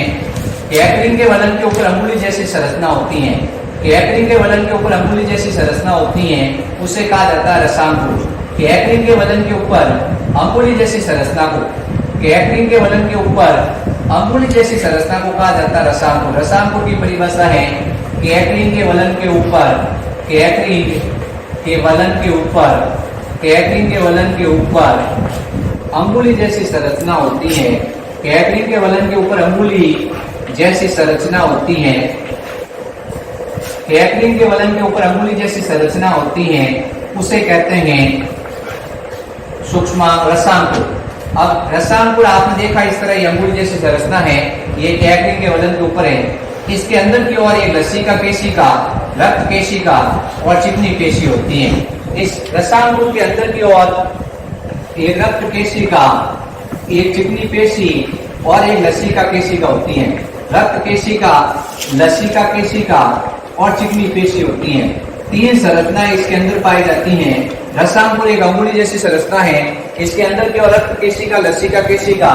A: कैकरिंग के वलन के ऊपर अंगुली जैसी संरचना होती है, कैकरिंग के वलन के ऊपर अंगुली जैसी संरचना होती है, उसे कहा जाता है रसांकुर। कैकरिंग के वलन के ऊपर अंगुली जैसी संरचना को, कैकरिंग के वलन के ऊपर अंगुली जैसी संरचना को कहा जाता है रसांकुर। रसांकुर की परिभाषा है कैकरिंग के वलन के ऊपर, कैकरिंग के वलन के ऊपर, कैकरिंग के वलन के ऊपर अंगुली जैसी संरचना होती है, कैकरिंग के वलन के ऊपर अंगुली जैसी संरचना होती है, कैकरिंग के वलन के ऊपर अंगुली जैसी संरचना होती है, उसे कहते हैं सूक्ष्म रसांकुर। अब रसांकुर आपने देखा इस तरह ये अंगुली जैसी संरचना है, ये कैकरिंग के वलन के ऊपर है। इसके अंदर की ओर एक लसिका केशिका, रक्त केशिका और चिकनी पेशी होती है। इस रसांकुर के अंदर की ओर एक रक्त केशिका, एक चिकनी पेशी और एक लसिका केशिका होती है। रक्त केशिका, लसिका केशिका और चिकनी पेशी होती हैं। तीन संरचनाएं इसके अंदर पाई जाती हैं। रसांकुर एक अंगुली जैसी संरचना है, इसके अंदर की ओर रक्त केशिका, लसिका केशिका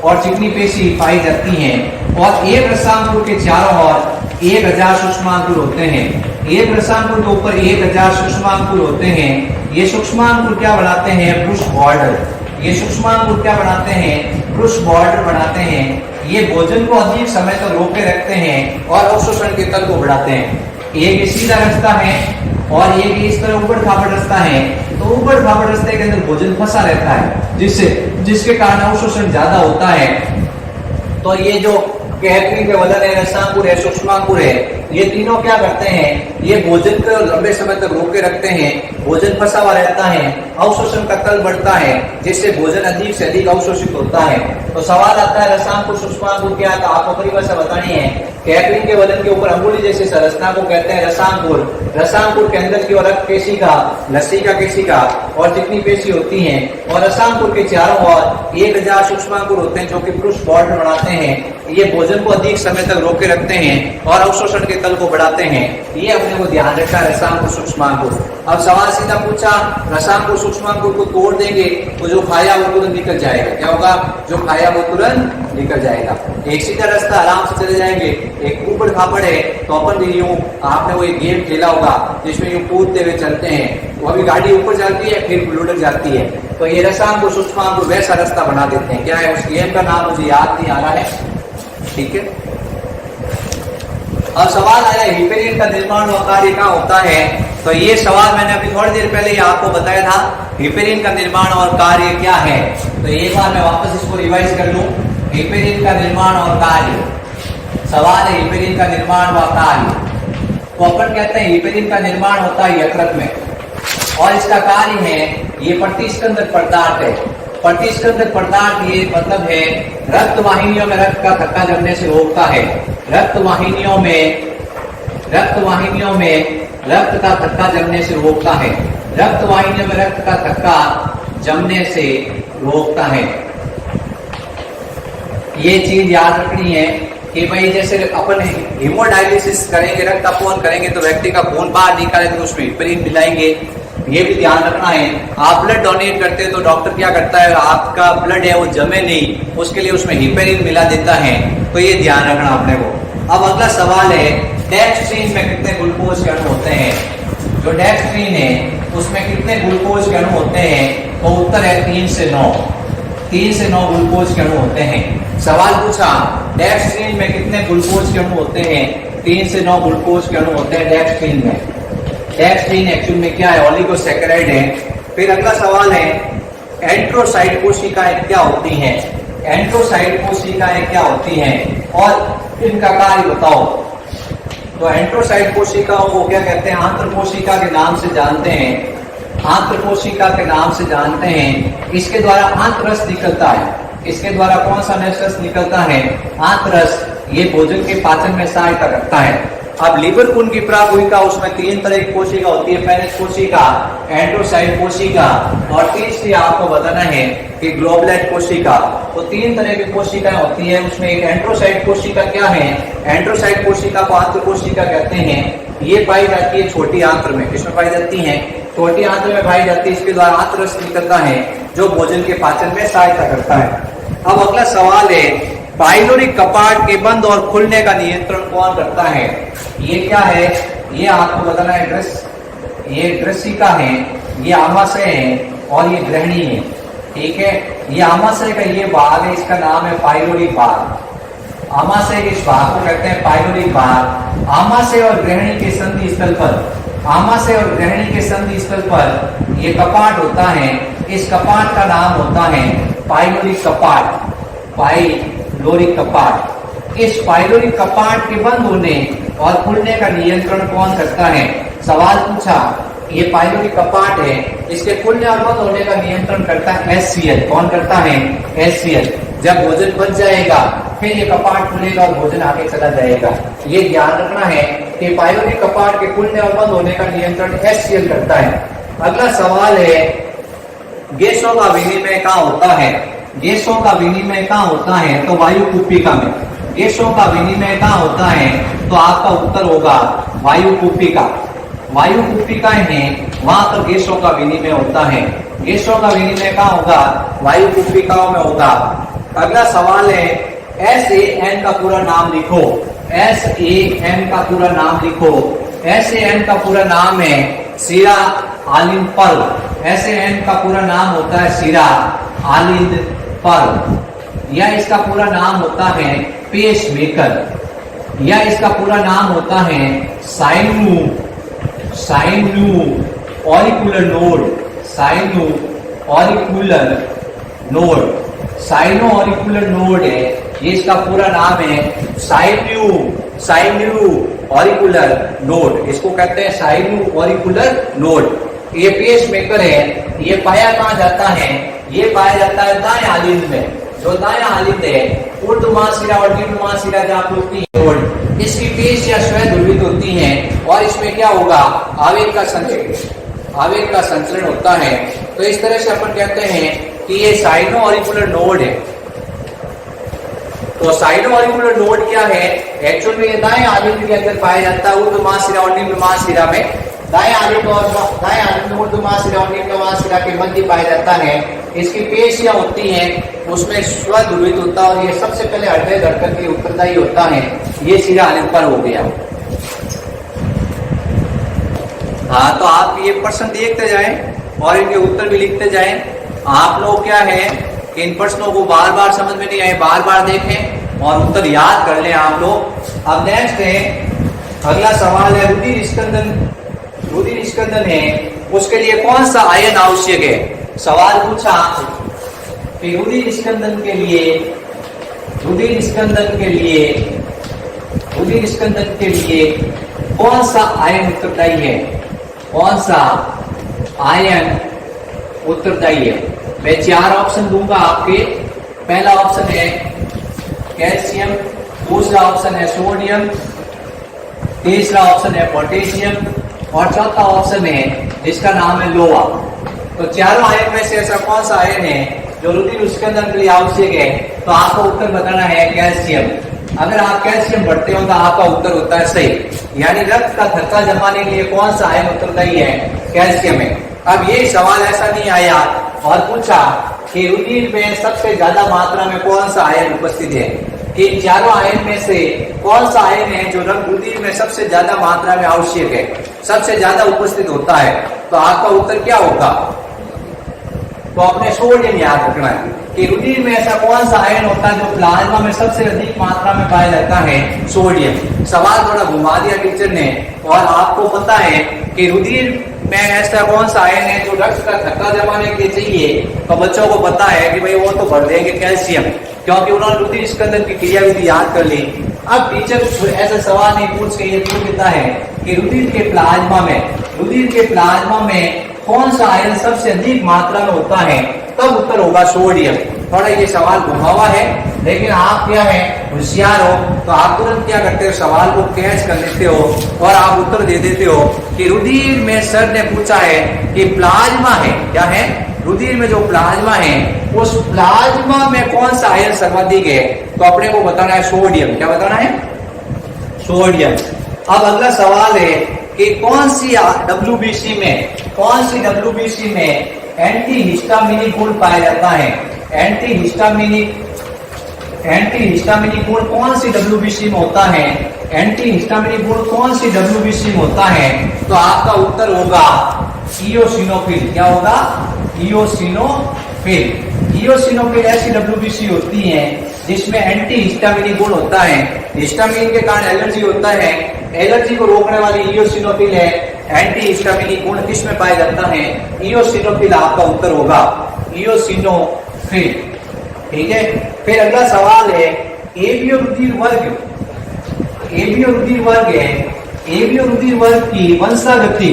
A: और चिकनी पेशी पाई जाती हैं और एक रसांकुर के चारों ओर 1000 सूक्ष्मांकुर होते हैं। एक रसांकुर के ऊपर 1000 सूक्ष्मांकुर होते हैं। ये सूक्ष्मांकुर क्या बनाते हैं? पृष्ठ बॉर्डर। ये सूक्ष्मांकुर क्या बनाते हैं? पृष्ठ बॉर्डर बनाते हैं। ये भोजन को अधिक समय तक रोके रखते हैं और अवशोषण के तल को बढ़ाते हैं। एक सीधा रास्ता है और एक इस तरह ऊबड़ खाबड़ रास्ता है, तो ऊबड़ खाबड़ रास्ते के अंदर भोजन फंसा रहता है, जिसके कारण अवशोषण ज्यादा होता है। तो ये जो कैकरिंग के वलन है, रसांकुर है, सूक्ष्मांकुर है, ये तीनों क्या करते हैं? ये भोजन को लंबे समय तक रोके रखते हैं, भोजन फंसा हुआ रहता है, अवशोषण का तल बढ़ता है, जिससे भोजन अधिक से अधिक अवशोषित होता है। तो सवाल आता है रसांकुर सूक्ष्मांकुर क्या? तो आपको परिभाषा बतानी है। कैकरिंग के वलन के ऊपर अंगुली जैसी संरचना को कहते हैं रसांकुर। रसांकुर के अंदर की ओर रक्त केशिका, लसिका केशिका और चिकनी पेशी होती हैं और रसांकुर के चारों ओर 1000 सूक्ष्मांकुर होते हैं जो कि पृष्ठ बॉर्डर बनाते हैं। ये भोजन को अधिक समय तक रोके रखते हैं और अवशोषण के तल को बढ़ाते हैं। ये अपने को ध्यान रखा है रसांकुर सूक्ष्मांकुर। अब सवाल सीधा पूछा, रसांकुर सूक्ष्मांकुर को तोड़ देंगे तो जो खाया वो तुरंत निकल जाएगा। क्या होगा? जो खाया वो तुरंत निकल जाएगा। एक सीधा रास्ता आराम से चले जाएंगे। एक ऊबड़ खाबड़ है तो अपन भी यूं, आपने वो एक गेम खेला होगा जिसमें यूं कूदते हुए चलते हैं, वो अभी गाड़ी ऊपर जाती है फिर लुढ़क जाती है। तो ये रसांकुर सूक्ष्मांकुर वैसा रास्ता बना देते हैं। क्या है उस गेम का नाम? मुझे याद नहीं आ रहा है। ठीक है। अब सवाल आया हिपेरिन का निर्माण व कार्य क्या होता है? तो ये सवाल मैंने अभी थोड़ी देर पहले ही आपको बताया था, हिपेरिन का निर्माण और कार्य क्या है। तो एक बार मैं वापस इसको रिवाइज कर लूं। हिपेरिन का निर्माण और कार्य, सवाल है हिपेरिन का निर्माण व कार्य। तो अपन कहते हैं हिपेरिन का निर्माण होता है यकृत में और इसका कार्य है ये प्रतिस्कंदक पदार्थ है। प्रतिस्कंदक पदार्थ ये मतलब है रक्त वाहिनियों में रक्त का थक्का जमने से रोकता है। रक्त वाहिनियों में रक्त का थक्का जमने से रोकता है। रक्त वाहिनियों में रक्त का थक्का जमने से रोकता है। ये चीज याद रखनी है कि भाई जैसे अपन हीमोडायलिसिस करेंगे, रक्त अपोहन करेंगे तो व्यक्ति का खून बाहर निकालेंगे तो उसमें हिपेरिन मिलाएंगे। ये भी ध्यान रखना है। आप ब्लड डोनेट करते हैं तो डॉक्टर क्या करता है, आपका ब्लड है वो जमे नहीं, उसके लिए उसमें हिपेरिन मिला देता है। तो ये ध्यान रखना अपने को। अब अगला सवाल है डेक्स्ट्रीन में कितने ग्लूकोज के अणु होते हैं? जो डेक्स्ट्रीन है उसमें कितने ग्लूकोज के अणु होते हैं? तो उत्तर है 3 से 9। 3 से 9 ग्लूकोज के अणु होते हैं। सवाल पूछा डेक्स्ट्रीन में कितने ग्लूकोज के अणु होते हैं? 3 से 9 ग्लूकोज के अणु होते हैं डेक्स्ट्रीन में। डेक्स्ट्रीन एक्चुअल में क्या है? ओलिगोसैकेराइड है। फिर अगला सवाल है एंट्रोसाइट कोशिकाएं क्या होती हैं? एंट्रोसाइट कोशिकाएं क्या होती हैं और इनका कार्य बताओ। तो एंट्रोसाइट कोशिकाओं को क्या कहते हैं? आंत्र कोशिका के नाम से जानते हैं। आंत्र कोशिका के नाम से जानते हैं। इसके द्वारा आंत्ररस निकलता है। इसके द्वारा कौन सा रस निकलता है? आंत्ररस। ये भोजन के पाचन में सहायता करता है। अब लीवर खून की प्रागुहिका, उसमें 3 तरह की कोशिका होती है, पेनिस कोशिका, एंट्रोसाइट कोशिका और तीसरी आपको बताना है कि ग्लोबुलेट कोशिका। तो 3 तरह की कोशिकाएं होती है। उसमें एक एंट्रोसाइट कोशिका क्या है? एंट्रोसाइट कोशिका को आंत्र कोशिका कहते हैं। ये पाई जाती है छोटी आंत्र में। किसमें पाई जाती है? छोटी आंत्र में पाई जाती है। इसके द्वारा आंत्ररस निकलता है जो भोजन के पाचन में सहायता करता है। अब अगला सवाल है पाइलोरिक कपाट के बंद और खुलने का नियंत्रण कौन करता है? ये क्या है? ये आपको बताना है ये दृश्यिका है, ये आमाशय है और ये ग्रहणी है। ठीक है, ये आमाशय का ये भाग है, इसका नाम है पाइलोरिक भाग। आमाशय के इस भाग को कहते हैं पाइलोरिक भाग। आमाशय और ग्रहणी के संधि स्थल पर ये कपाट होता है। इस कपाट का नाम होता है पाइलोरिक कपाट। इस पाइलोरिक कपाट के बंद होने और खुलने का नियंत्रण कौन करता है? सवाल पूछा, ये पाइलोरिक कपाट है, इसके खुलने और बंद होने का नियंत्रण करता है HCl। कौन करता है? HCl। जब भोजन बच जाएगा फिर ये कपाट खुलेगा और भोजन आगे चला जाएगा। ये ध्यान रखना है कि पाइलोरिक कपाट के खुलने और बंद होने का नियंत्रण HCl करता है। अगला सवाल है, गैसों का विनिमय कहाँ होता है? गैसों का विनिमय कहाँ होता है? तो वायु कुप्पिका में। गैसों का विनिमय कहाँ होता है? तो आपका उत्तर होगा वायु कुप्पिका। वायु कुप्पिकाएं हैं, वहां पर गैसों का विनिमय होता है। गैसों का विनिमय कहाँ होगा? वायु कुप्पिकाओं में होगा। अगला सवाल है, SAN का पूरा नाम लिखो। SAN का पूरा नाम लिखो। SAN का पूरा नाम है सीरा आलिंद पर्व। SAN का पूरा नाम होता है सीरा आलिंद पर्व। या इसका पूरा नाम होता है पेस मेकर। या इसका पूरा नाम होता है sino auricular node. Sino auricular node है, ये इसका पूरा नाम है साइन्यू ऑरिकुलर नोड। इसको कहते हैं साइन्यू ऑरिकुलर नोड। ये पेस मेकर है। ये पाया कहाँ जाता है? ये पाया जाता है दाएं आलिंद में। जो दाएं आलिंद है, ऊर्ध्व महाशिरा और निम्न महाशिरा जहाँ होती है नोड, इसकी पेश या स्वयं ध्रुवित होती है और इसमें क्या होगा? आवेग का संचरण होता है। तो इस तरह से अपन कहते हैं कि ये साइनो ऑरिकुलर नोड है। तो साइनो ऑरिकुलर नोड क्या है? एक्चुअल में ये दाएं आलिंद के अंदर पाया जाता है, ऊर्ध्व महाशिरा और निम्न महाशिरा में। दाएं आलिंद ऊर्ध्व महाशिरा और निम्न महाशिरा के मध्य पाया जाता है। इसकी पेशियां होती हैं, उसमें स्वध्रुवित होता है और ये सबसे पहले हृदय धड़कन के उत्तरदायी होता है। ये सीरा आलिंद पर हो गया। हाँ, तो आप ये प्रश्न देखते जाएं और इनके उत्तर भी लिखते जाएं। आप लोग क्या है कि इन प्रश्नों को बार बार समझ में नहीं आए, बार बार देखें और उत्तर याद कर लें आप लोग। अब नेक्स्ट है, अगला सवाल है रुधिर स्कंदन है, उसके लिए कौन सा आयन आवश्यक है? सवाल पूछा कि रुधिर स्कंदन के लिए कौन सा आयन उत्तरदायी है? कौन सा आयन उत्तरदायी है? मैं 4 ऑप्शन दूंगा आपके। पहला ऑप्शन है कैल्शियम, दूसरा ऑप्शन है सोडियम, तीसरा ऑप्शन है पोटेशियम और चौथा ऑप्शन है जिसका नाम है लोहा। तो चारों आयन में से ऐसा कौन सा आयन है जो रुधिर स्कंदन के लिए आवश्यक है? तो आपको उत्तर बताना है कैल्शियम। अगर आप कैल्शियम भरते हो तो आपका उत्तर होता है सही। यानी रक्त का थक्का जमाने के लिए कौन सा आयन उत्तरदायी है? कैल्शियम है। अब ये सवाल ऐसा नहीं आया और पूछा कि रुधिर में सबसे ज्यादा मात्रा में कौन सा आयन उपस्थित है, कि चारों आयन में से कौन सा आयन है जो रुधिर में सबसे ज्यादा मात्रा में आवश्यक है, सबसे ज्यादा उपस्थित होता है? तो आपका उत्तर क्या होगा? तो अपने सोडियम याद रखना है कि रुधिर में ऐसा कौन सा आयन होता है जो प्लाज्मा में सबसे अधिक मात्रा में पाया जाता है? सोडियम। सवाल थोड़ा घुमा दिया टीचर ने और आपको पता है कि रुधिर में ऐसा कौन सा आयन है जो रक्त का थक्का जमाने के लिए चाहिए, तो बच्चों को पता है कि भाई वो तो भर देंगे कैल्शियम, क्योंकि उन्होंने रुधिर स्कंदन की क्रियाविधि याद कर ली। अब टीचर ऐसा सवाल नहीं पूछ के ये पूछ देता है कि रुधिर के प्लाज्मा में कौन सा आयन सबसे अधिक मात्रा में होता है? तब उत्तर होगा सोडियम। थोड़ा ये सवाल घुमावा है, लेकिन आप क्या है होशियार हो तो आप तुरंत क्या करते हो, सवाल को कैच कर लेते हो और आप उत्तर दे देते हो कि रुधिर में सर ने पूछा है कि प्लाज्मा है, क्या है? रुधिर में जो प्लाज्मा है उस प्लाज्मा में कौन सा आयन सर्वाधिक है? तो अपने को बताना है सोडियम। क्या बताना है? सोडियम। अब अगला सवाल है कि कौन सी WBC में एंटी हिस्टामिनिक गुण पाया जाता है? एंटी हिस्टामिनिक एंटी हिस्टामिनिक गुण कौन सी WBC में होता है, एंटी हिस्टामिनिक गुण कौन सी WBC में होता है, तो आपका उत्तर होगा इयोसिनोफिल। क्या होगा? इयोसिनोफिल। इयोसिनोफिल ऐसी WBC होती है जिसमें एंटी हिस्टामिनिक गुण होता है, हिस्टामिन के कारण एलर्जी होता है, एलर्जी को रोकने वाली इयोसिनोफिल है। एंटी हिस्टामिनिक गुण किस में पाया जाता है? इयोसिनोफिल आपका उत्तर होगा, इयोसिनोफिल। ठीक है। फिर अगला सवाल है एबीओ रुधिर वर्ग, एबीओ रुधिर वर्ग है, एबीओ रुधिर वर्ग की वंशागति,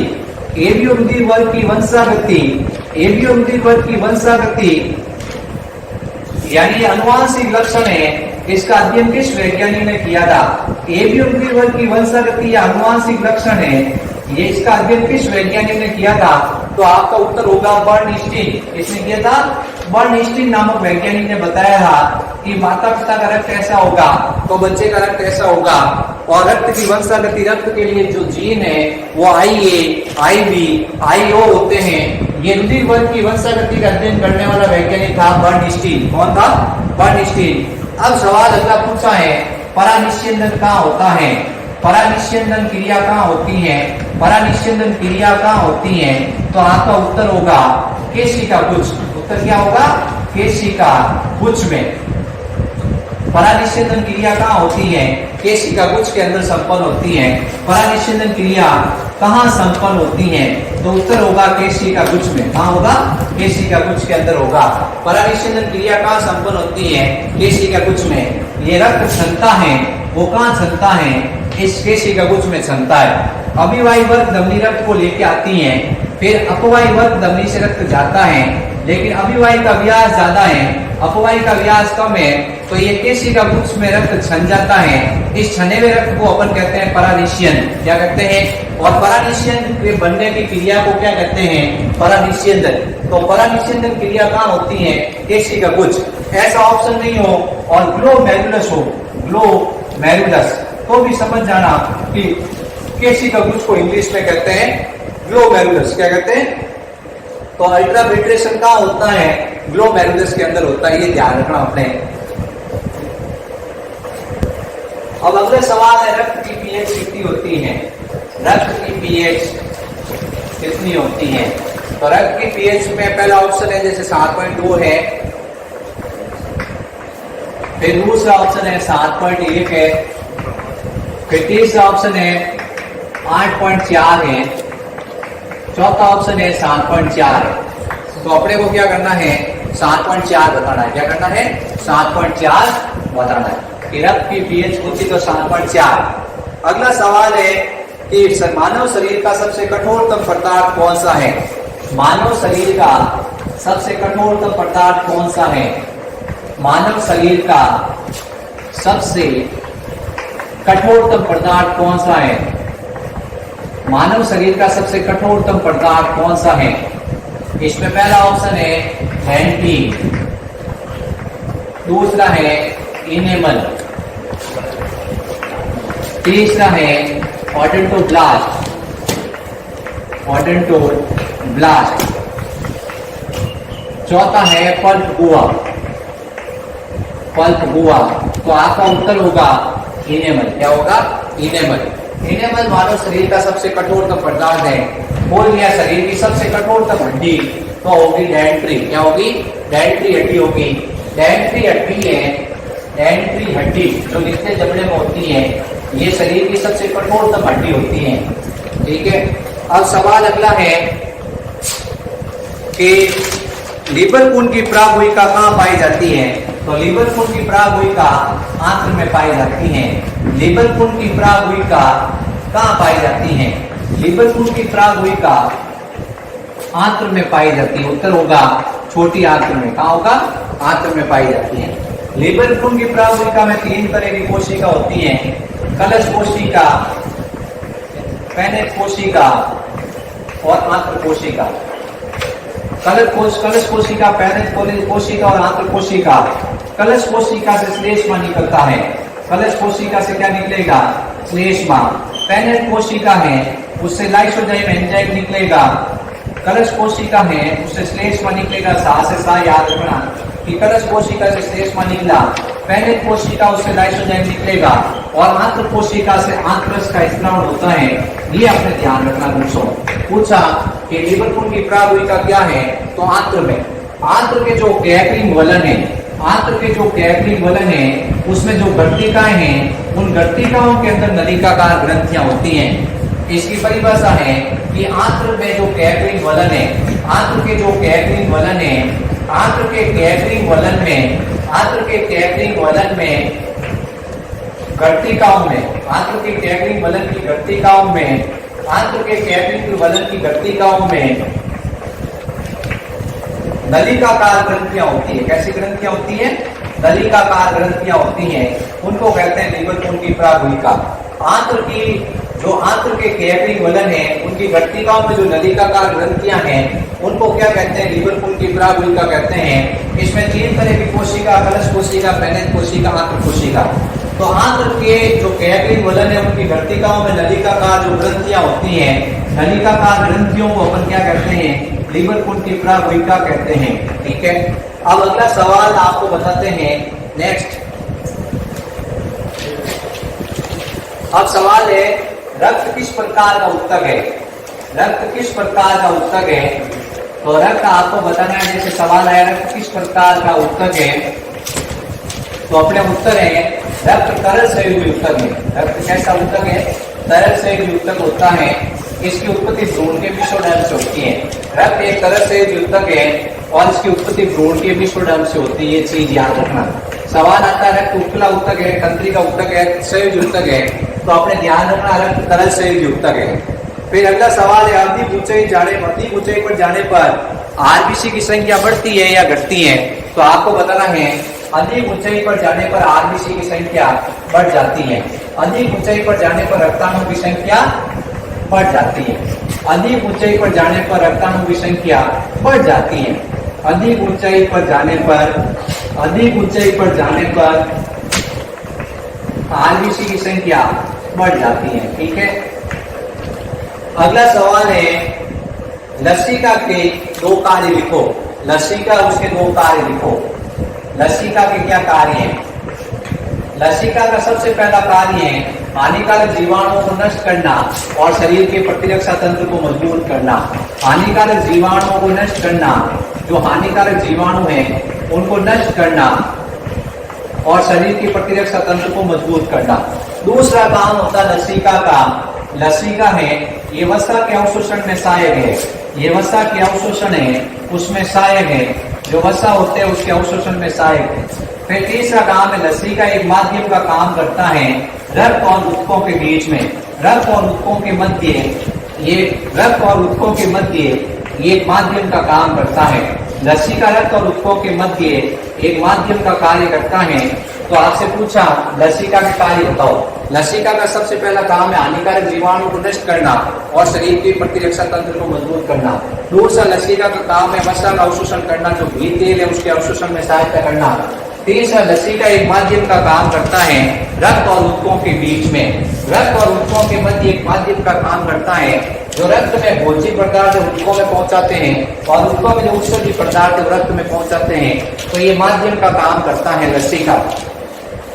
A: एबीओ रुधिर वर्ग की वंशागति, एबीओ रुधिर वर्ग की वंशागति यानी अनुवांशिक लक्षण है, इसका अध्ययन किस वैज्ञानिक ने किया था? एबीओ रुधिर वर्ग की वंशागति या अनुवांशिक लक्षण है, ये इसका अध्ययन किस वैज्ञानिक ने किया था? तो आपका उत्तर होगा बर्नस्टीन। किसने किया था? बर्नस्टीन नामक वैज्ञानिक ने बताया था कि माता पिता का रक्त ऐसा होगा तो बच्चे का रक्त ऐसा होगा, और रक्त की वंशागति, रक्त के लिए जो जीन है वो IA, IB, IO होते हैं। ये रुधिर वर्ग की वंशागति का अध्ययन करने वाला वैज्ञानिक था बर्नस्टीन। कौन था? बर्नस्टीन। अब सवाल अगला पूछा है परानिस्यंदन कहाँ होता है, परानिस्यंदन क्रिया कहाँ होती है, परानिस्यंदन क्रिया कहाँ होती है, तो आपका उत्तर होगा केशिका गुच्छ। उत्तर क्या होगा? केशिका गुच्छ में। परानिस्यंदन क्रिया कहाँ होती है? केशिका गुच्छ के अंदर संपन्न होती है। परानिस्यंदन क्रिया कहाँ संपन्न होती है? तो उत्तर होगा केशिका गुच्छ में। कहाँ होगा? केशिका गुच्छ के अंदर होगा। परानिस्यंदन क्रिया कहाँ संपन्न होती है? केशिका गुच्छ में। ये रक्त क्षमता है वो कहाँ क्षमता है? इस केशिका गुच्छ में क्षमता है। अभिवाही वर्ग धमनी रक्त को लेके आती है, फिर अपवाही वर्ग धमनी से रक्त जाता है, लेकिन अभिवाही का व्यास ज्यादा है, अपवाही का व्यास कम है, तो ये केशिका गुच्छ में रक्त छन जाता है। इस छने हुए रक्त को अपन कहते हैं परानिस्यन। क्या कहते हैं? और परानिस्यन के बनने की क्रिया को क्या कहते हैं? परानिस्यंदन। तो परानिस्यंदन क्रिया कहाँ होती है? केशिका गुच्छ। ऐसा ऑप्शन नहीं हो और ग्लोमेरुलस हो, ग्लोमेरुलस, तो भी समझ जाना कि केशिका गुच्छ को इंग्लिश में कहते हैं ग्लोमेरुलस। क्या कहते हैं? तो अल्ट्राफिल्ट्रेशन कहाँ होता है? ग्लोमेरुलस के अंदर होता है, ये ध्यान रखना अपने। अब अगले सवाल है रक्त की पीएच कितनी होती है? रक्त की पीएच कितनी होती है? तो रक्त की पीएच में पहला ऑप्शन है जैसे 7.2 है, फिर दूसरा ऑप्शन है 7.1 है, फिर तीसरा ऑप्शन है 8.4 है, चौथा ऑप्शन है 7.4 है। तो अपने को क्या करना है? 7.4 बताना है। क्या करना है? 7.4 बताना है कि रक्त की पीएच होती तो 7.4। अगला सवाल है कि मानव शरीर का सबसे कठोरतम पदार्थ कौन सा है? मानव शरीर का सबसे कठोरतम पदार्थ कौन सा है? मानव शरीर का सबसे कठोरतम पदार्थ कौन सा है? मानव शरीर का सबसे कठोरतम पदार्थ कौन सा है? इसमें पहला ऑप्शन है एंटी, दूसरा है इनेमल, तीसरा है ऑडेंटोब्लास्ट, ऑडेंटोब्लास्ट, चौथा है पल्प गुआ, पल्प गुआ। तो आपका उत्तर होगा इनेमल। क्या होगा? इनेमल। इनेमल मानव शरीर का सबसे कठोरतम पदार्थ है। बोल गया शरीर की सबसे कठोरतम हड्डी तो होगी डेंट्री। क्या होगी? डेंट्री हड्डी होगी। डेंट्री हड्डी है, डेंट्री हड्डी जो नीचे जबड़े में होती है, ये शरीर की सबसे कठोरतम हड्डी होती है। ठीक है। अब सवाल अगला है कि लीवर खून की प्रागुहिका कहाँ पाई जाती है? तो लीवर खून की प्रागुहिका आंत्र में पाई जाती है। लीवर खून की प्रागुहिका कहाँ पाई जाती है? लीवर खून की प्रागुहिका आंत्र में पाई जाती है। उत्तर होगा छोटी आंत्र में। कहाँ होगा? आंत्र में पाई जाती है। लीवर खून की प्रागुहिका में 3 तरह की कोशिका होती है, कलश कोशिका, पैनेट कोशिका और आंत्र कोशिका। कलश कोशिका, पैनेट कोशिका और आंत्र कोशिका। कलश कोशिका से श्लेष्मा निकलता है। कलश कोशिका से क्या निकलेगा? श्लेष्मा। पैनेट कोशिका है उससे लाइसोजाइम एंजाइम निकलेगा। कलश कोशिका है उससे श्लेष्मा निकलेगा। सा से सा याद रखना कि कलश कोशिका से श्लेष्मा निकला। पहले कोशिका उससे लाइसोजाइम निकलेगा और आंत्र कोशिका से आंत्रस का स्त्राव होता है। ये आपने ध्यान रखना। दोस्तों पूछा कि लीवर की प्राभूमिका क्या है, तो आंत्र में, आंत्र के जो कैपिंग वलन है, आंत्र के जो कैपिंग वलन है उसमें जो गर्तिकाएं हैं, उन गर्तिकाओं के अंदर नलिकाकार ग्रंथियां होती हैं। इसकी परिभाषा है कि आंत्र में जो कैपिंग वलन है, आंत्र के जो कैपिंग वलन है, आंत्र के कैपिंग वलन में, आंत्र के कैपिंग वलन में गर्तिकाओं में, आंत्र के कैपिंग वलन की गर्तिकाओं में, आंत्र के कैपिंग वलन की गर्तिकाओं में नलिकाकार ग्रंथियां होती है। कैसी ग्रंथियां होती है? नलिकाकार ग्रंथियां होती हैं। उनको कहते हैं लीवर की प्राभूमिका। आंत्र की जो आंत्र के कैपिंग वलन है, उनकी गर्तिकाओं में जो नलिकाकार ग्रंथियां हैं, उनको क्या कहते हैं? लीवर की प्राभूमिका कहते हैं। इसमें 3 तरह की कोशिका, कलश कोशिका, पेनेज कोशिका, आंत्र कोशिका। तो आंत्र के जो कैपिंग वलन है, उनकी गर्तिकाओं में नलिकाकार जो ग्रंथियां होती हैं, नलिकाकार ग्रंथियों को अपन क्या कहते हैं? लीवर की प्राभूमिका कहते हैं। ठीक है, अब अगला सवाल आपको बताते हैं। नेक्स्ट अब सवाल है, रक्त किस प्रकार का उत्तक है? रक्त किस प्रकार का उत्तक है? तो रक्त आपको बताना है। जैसे सवाल है रक्त किस प्रकार का उत्तक है, तो अपने उत्तर है रक्त तरल संयुग्मी उत्तक है। रक्त कैसा उत्तक है? तरल संयुग्मी उत्तक होता है। इसकी उत्पत्ति भ्रूण के विषोडर्म से होती है। रक्त एक तरल संयुग्मी उत्तक है और इसकी उत्पत्ति भ्रूण के विषोडर्म से होती है। ये चीज याद रखना। सवाल आता है रक्त उपला उत्तक है, तंत्रिका उत्तक है, संयुग्मी उत्तक है, तो आपने ध्यान रखना रक्त तरल संयुग्मी उत्तक है। फिर अगला सवाल है, अधिक ऊंचाई पर जाने पर आरबीसी की संख्या बढ़ती है या घटती है? तो आपको बताना है अधिक ऊंचाई पर जाने पर आरबीसी की संख्या बढ़ जाती है। अधिक ऊंचाई पर जाने पर रक्ताणु की संख्या बढ़ जाती है। अधिक ऊंचाई पर जाने पर रक्ताणु की संख्या बढ़ जाती है। अधिक ऊंचाई पर जाने पर, अधिक ऊंचाई पर जाने पर आरबीसी की संख्या बढ़ जाती है। ठीक है, अगला सवाल है, लसिका के 2 कार्य लिखो। लसिका उसके 2 कार्य लिखो। लसिका के क्या कार्य हैं? लसिका का सबसे पहला कार्य है हानिकारक जीवाणुओं को नष्ट करना और शरीर के प्रतिरक्षा तंत्र को मजबूत करना। हानिकारक जीवाणुओं को नष्ट करना, जो हानिकारक जीवाणु हैं उनको नष्ट करना और शरीर के प्रतिरक्षा तंत्र को मजबूत करना। दूसरा काम होता है लसिका का। लसिका है ये वसा के अवशोषण में सहायक है। ये वसा के अवशोषण है उसमें सहायक है। जो वसा होते हैं उसके अवशोषण में सहायक है। फिर तीसरा काम है लसिका एक माध्यम का काम करता है रक्त और ऊतकों के बीच में। रक्त और ऊतकों के मध्य, ये रक्त और ऊतकों के मध्य ये एक माध्यम का काम करता है। लसिका रक्त और ऊतकों के मध्य एक माध्यम का कार्य करता है। तो आपसे पूछा लसिका के कार्य बताओ। लसिका का सबसे पहला काम है हानिकारक जीवाणु को नष्ट करना और शरीर के प्रतिरक्षा तंत्र को मजबूत करना। दूसरा लसिका का काम है वसा का अवशोषण करना, जो घी तेल है उसके अवशोषण में सहायता करना। तीसरा लसिका एक माध्यम का काम करता है रक्त और ऊतकों के बीच में। रक्त और ऊतकों के मध्य एक माध्यम का काम करता है जो रक्त में भोज्य पदार्थ ऊतकों में पहुंचाते हैं और ऊतकों में जो उत्सर्जित पदार्थ रक्त में पहुंचाते हैं। तो ये माध्यम का काम करता है लसिका।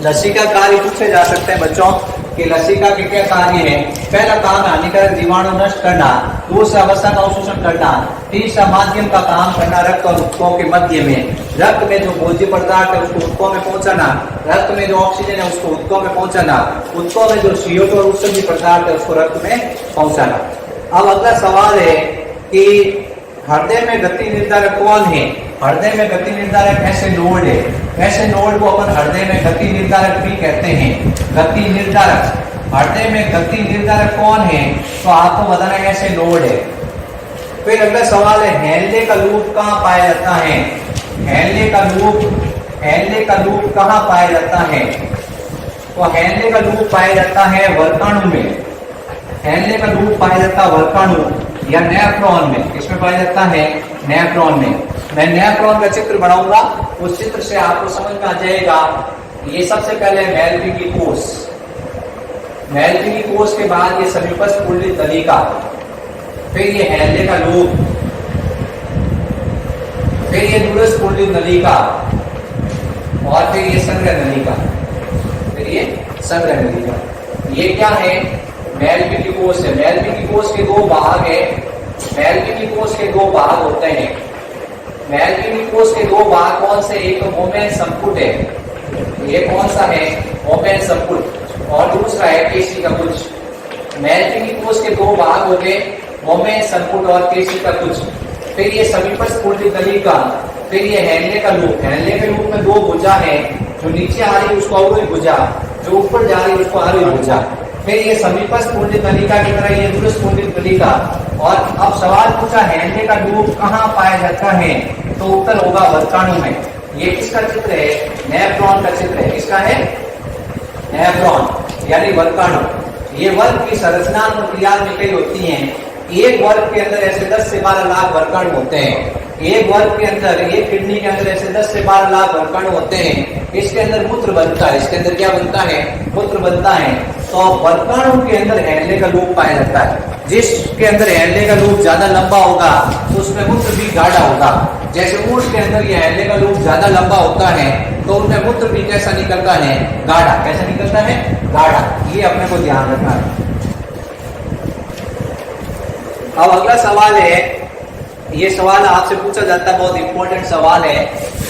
A: लसिका कार्य पूछे जा सकते हैं बच्चों कि लसिका के क्या कार्य है। पहला काम है हानिकारक जीवाणु नष्ट करना, दूसरा वसा का अवशोषण करना, तीसरा माध्यम का काम करना रक्त और ऊतकों के मध्य में। रक्त में जो भोज्य पदार्थ है उसको ऊतकों में पहुंचाना, रक्त में जो ऑक्सीजन है उसको ऊतकों में पहुंचाना, ऊतकों में जो CO2 और उत्सर्जित पदार्थ है उसको रक्त में पहुंचाना। अब अगला सवाल है कि हृदय में गति निर्धारक कौन है? हृदय में गति निर्धारक ऐसे नोड है। ऐसे नोड को अपन हृदय में गति निर्धारक भी कहते हैं। गति निर्धारक, हृदय में गति निर्धारक कौन है? तो आपको बताना है ऐसे नोड है। फिर अगला सवाल है हेनले का लूप कहाँ पाया जाता है? हेनले का लूप कहाँ पाया जाता है? तो हेनले का लूप पाया जाता है वर्काणु में। हेनले का लूप पाया जाता है वर्काणु या नेफ्रॉन में। किसमें पाया जाता है? नेफ्रॉन में। मैं नेफ्रॉन का चित्र बनाऊंगा, उस चित्र से आपको समझ में आ जाएगा। ये सबसे पहले मैलपीकी कोष, मैलपीकी कोष के बाद ये समीपस्थ पुंडलिक नलिका, फिर ये हेनले का लूप, फिर ये दूरस्थ पुंडलिक नलिका और फिर ये संग्रह नलिका, फिर ये संग्रह नलिका। ये क्या है? मेलविकी कोश है। मेलविकी कोश के दो भाग है। मेलविकी कोश के दो भाग होते हैं। मेलविकी कोश के दो भाग कौन से? एक तो मोमेन संपुट है, ये कौन सा है? मोमेन संपुट, और दूसरा है केशिका कुछ। मेलविकी कोश के दो भाग हो गए, मोमेन संपुट और केशिका कुछ। फिर ये समीपस्थ पूर्णित नलिका, फिर ये हैंडले का लूप। हैंडले के लूप में दो भुजा है, जो नीचे आ रही है उसको अवरोही भुजा, जो ऊपर जा रही है उसको आरोही भुजा। फिर ये समीपस्थ पूर्णित नलिका की तरह ये दूरस्थ पूर्णित नलिका। और अब सवाल पूछा हैंडले का लूप कहाँ पाया जाता है, तो उत्तर होगा वर्गाणु में। ये किसका चित्र है? नेफ्रॉन का चित्र है। किसका है? नेफ्रॉन यानी वर्गाणु। ये वर्ग की संरचनात्मक क्रियात्मक होती हैं। एक वर्ग के अंदर ऐसे 10 से 12 लाख वर्गाणु होते हैं। एक वर्ग के अंदर, एक किडनी के अंदर ऐसे 10 से 12 लाख वर्गाणु होते हैं। इसके अंदर मूत्र बनता है। इसके अंदर क्या बनता है? मूत्र बनता है। तो वर्गाणु के अंदर हैंडले का लूप पाया जाता है। जिसके अंदर हैंडले का लूप ज्यादा लंबा होगा उसमें मूत्र भी गाढ़ा होगा। जैसे ऊंट के अंदर ये हैंडले का लूप ज्यादा लंबा होता है तो उनमें मूत्र भी कैसा निकलता है? गाढ़ा। कैसा निकलता है? गाढ़ा। ये अपने को ध्यान रखना है। अब अगला सवाल है, ये सवाल आपसे पूछा जाता है, बहुत इंपॉर्टेंट सवाल है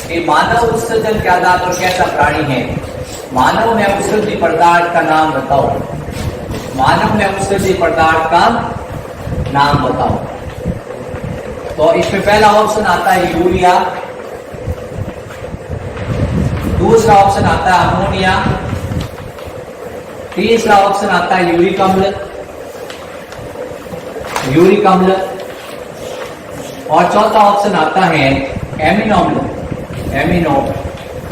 A: कि मानव उत्सर्जन के आधार पर कैसा प्राणी है? मानव में उत्सर्जित पदार्थ का नाम बताओ। मानव में उत्सर्जित पदार्थ का नाम बताओ। तो इसमें पहला ऑप्शन आता है यूरिया, दूसरा ऑप्शन आता है अमोनिया, तीसरा ऑप्शन आता है यूरिक अम्ल, यूरिक अम्ल, और चौथा ऑप्शन आता है एमिनो अम्ल, एमिनो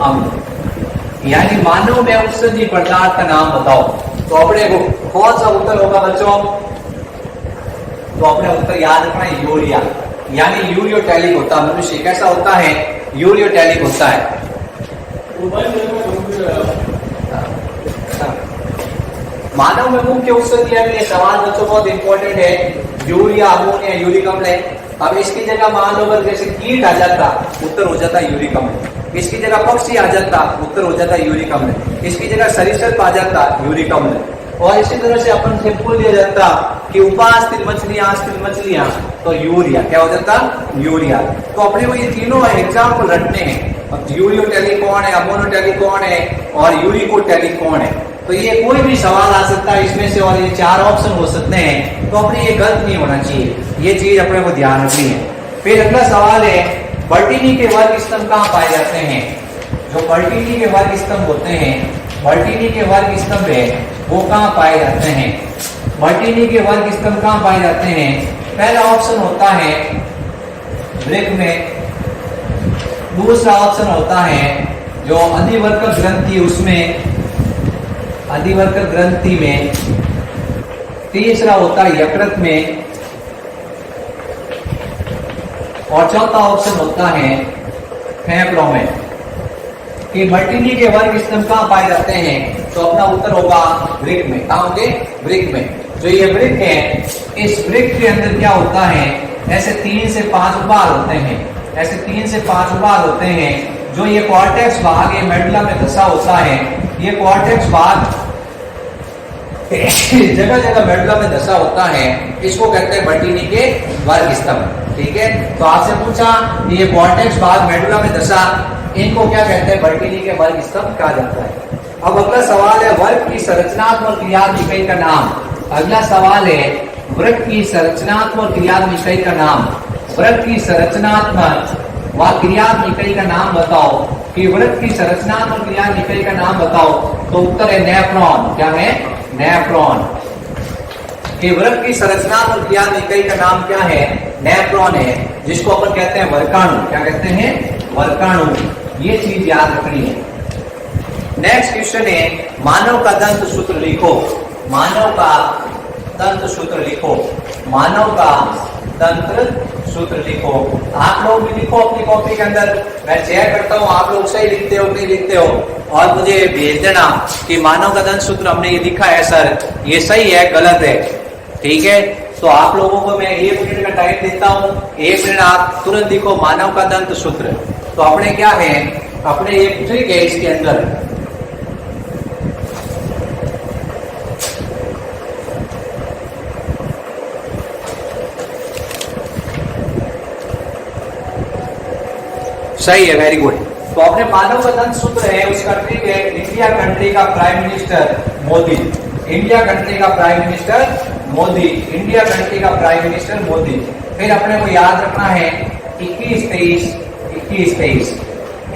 A: अम्ल। यानी मानव में उत्सर्जित पदार्थ का नाम बताओ। तो अपने को कौन सा उत्तर होगा बच्चों? तो अपने उत्तर याद रखना है यूरिया, यानी यूरियोटैलिक होता है मनुष्य। कैसा होता है? यूरियोटैलिक होता है। मानव में मुख्य उत्सर्जन है, ये सवाल बच्चों बहुत इंपॉर्टेंट है। यूरिया, अमोनिया, यूरिक अम्ल है। अब इसकी जगह मान लो अगर जैसे कीट आ जाता, उत्तर हो जाता यूरिक अम्ल। इसकी जगह पक्षी आ जाता, उत्तर हो जाता यूरिक अम्ल। इसकी जगह सरीसृप आ जाता, यूरिक अम्ल। और इसी तरह से अपन से पूछ लिया जाता कि उपास्थित मछलियां, अस्थित मछलियां, तो यूरिया क्या हो जाता? यूरिया। तो अपने को ये तीनों एग्जाम्पल रखने हैं। अब यूरियोटैलिक कौन है, अमोनोटैलिक कौन है और यूरिकोटैलिक कौन है। तो ये कोई भी सवाल आ सकता है इसमें से, और ये चार ऑप्शन हो सकते हैं। तो अपने ये गलत नहीं होना चाहिए, ये चीज अपने को ध्यान रखनी है। फिर अगला सवाल है, बर्टीनी के वर्ग स्तंभ कहाँ पाए जाते हैं? जो बर्टीनी के वर्ग स्तंभ होते हैं, बर्टीनी के वर्ग स्तंभ है वो कहाँ पाए जाते हैं? बर्टीनी के वर्ग स्तंभ कहाँ पाए जाते हैं? पहला ऑप्शन होता है वृक्क में, दूसरा ऑप्शन होता है जो अधिवर्तक ग्रंथि उसमें, अधिवर्तक ग्रंथि में, तीसरा होता है यकृत में, और चौथा ऑप्शन होता है फेफड़ों में। कि बर्टीनी के वर्ग स्तंभ कहाँ पाए जाते हैं? तो अपना उत्तर होगा वृक्क में। कहाँ होंगे? वृक्क में। जो ये वृक्क है, इस वृक्क के अंदर क्या होता है? ऐसे 3 से 5 उबाल होते हैं, ऐसे 3 से 5 उबाल होते हैं। जो ये कॉर्टेक्स भाग, ये मेडुला में धसा होता है। ये कॉर्टेक्स भाग जगह जगह मेडुला में धसा होता है, इसको कहते हैं बर्टीनी के वर्ग स्तंभ। ठीक है, तो आपसे पूछा ये कॉर्टेक्स भाग मेडुला में धसा, इनको क्या कहते हैं? बर्टीनी के वर्ग स्तंभ कहा जाता है। अब अगला सवाल है, वर्ग की संरचनात्मक क्रियात्मक इकाई का नाम। अगला सवाल है, वृक्क की संरचनात्मक क्रियात्मक इकाई का नाम। वृक्क की संरचनात्मक व क्रियात्मक इकाई का नाम बताओ। कि वृक्क की संरचनात्मक क्रियात्मक इकाई का नाम बताओ। तो उत्तर है नेफ्रॉन। क्या है? नेफ्रॉन। कि वृक्क की संरचनात्मक क्रियात्मक इकाई का नाम क्या है? नेफ्रॉन है, जिसको अपन कहते हैं वर्गाणु। क्या कहते हैं? वर्गाणु। ये चीज याद रखनी है। नेक्स्ट क्वेश्चन है, मानव का दंत सूत्र लिखो। मानव का दंत सूत्र लिखो। मानव का तंत्र सूत्र लिखो। आप लोग भी लिखो अपनी कॉपी के अंदर। मैं चेक करता हूँ आप लोग सही लिखते हो नहीं लिखते हो, और मुझे भेज देना कि मानव का दंत सूत्र हमने ये लिखा है सर, ये सही है गलत है। ठीक है, तो आप लोगों को मैं 1 मिनट का टाइम देता हूँ। 1 मिनट आप तुरंत लिखो मानव का दंत सूत्र। तो अपने क्या है, अपने एक ट्रिक है इसके अंदर। सही है, वेरी गुड। तो अपने मानव बंधन सूत्र है, उसका ट्रिक है इंडिया कंट्री का prime minister Modi. India country का prime minister Modi, India country का प्राइम मिनिस्टर मोदी। फिर अपने को याद रखना है 21 23 21 23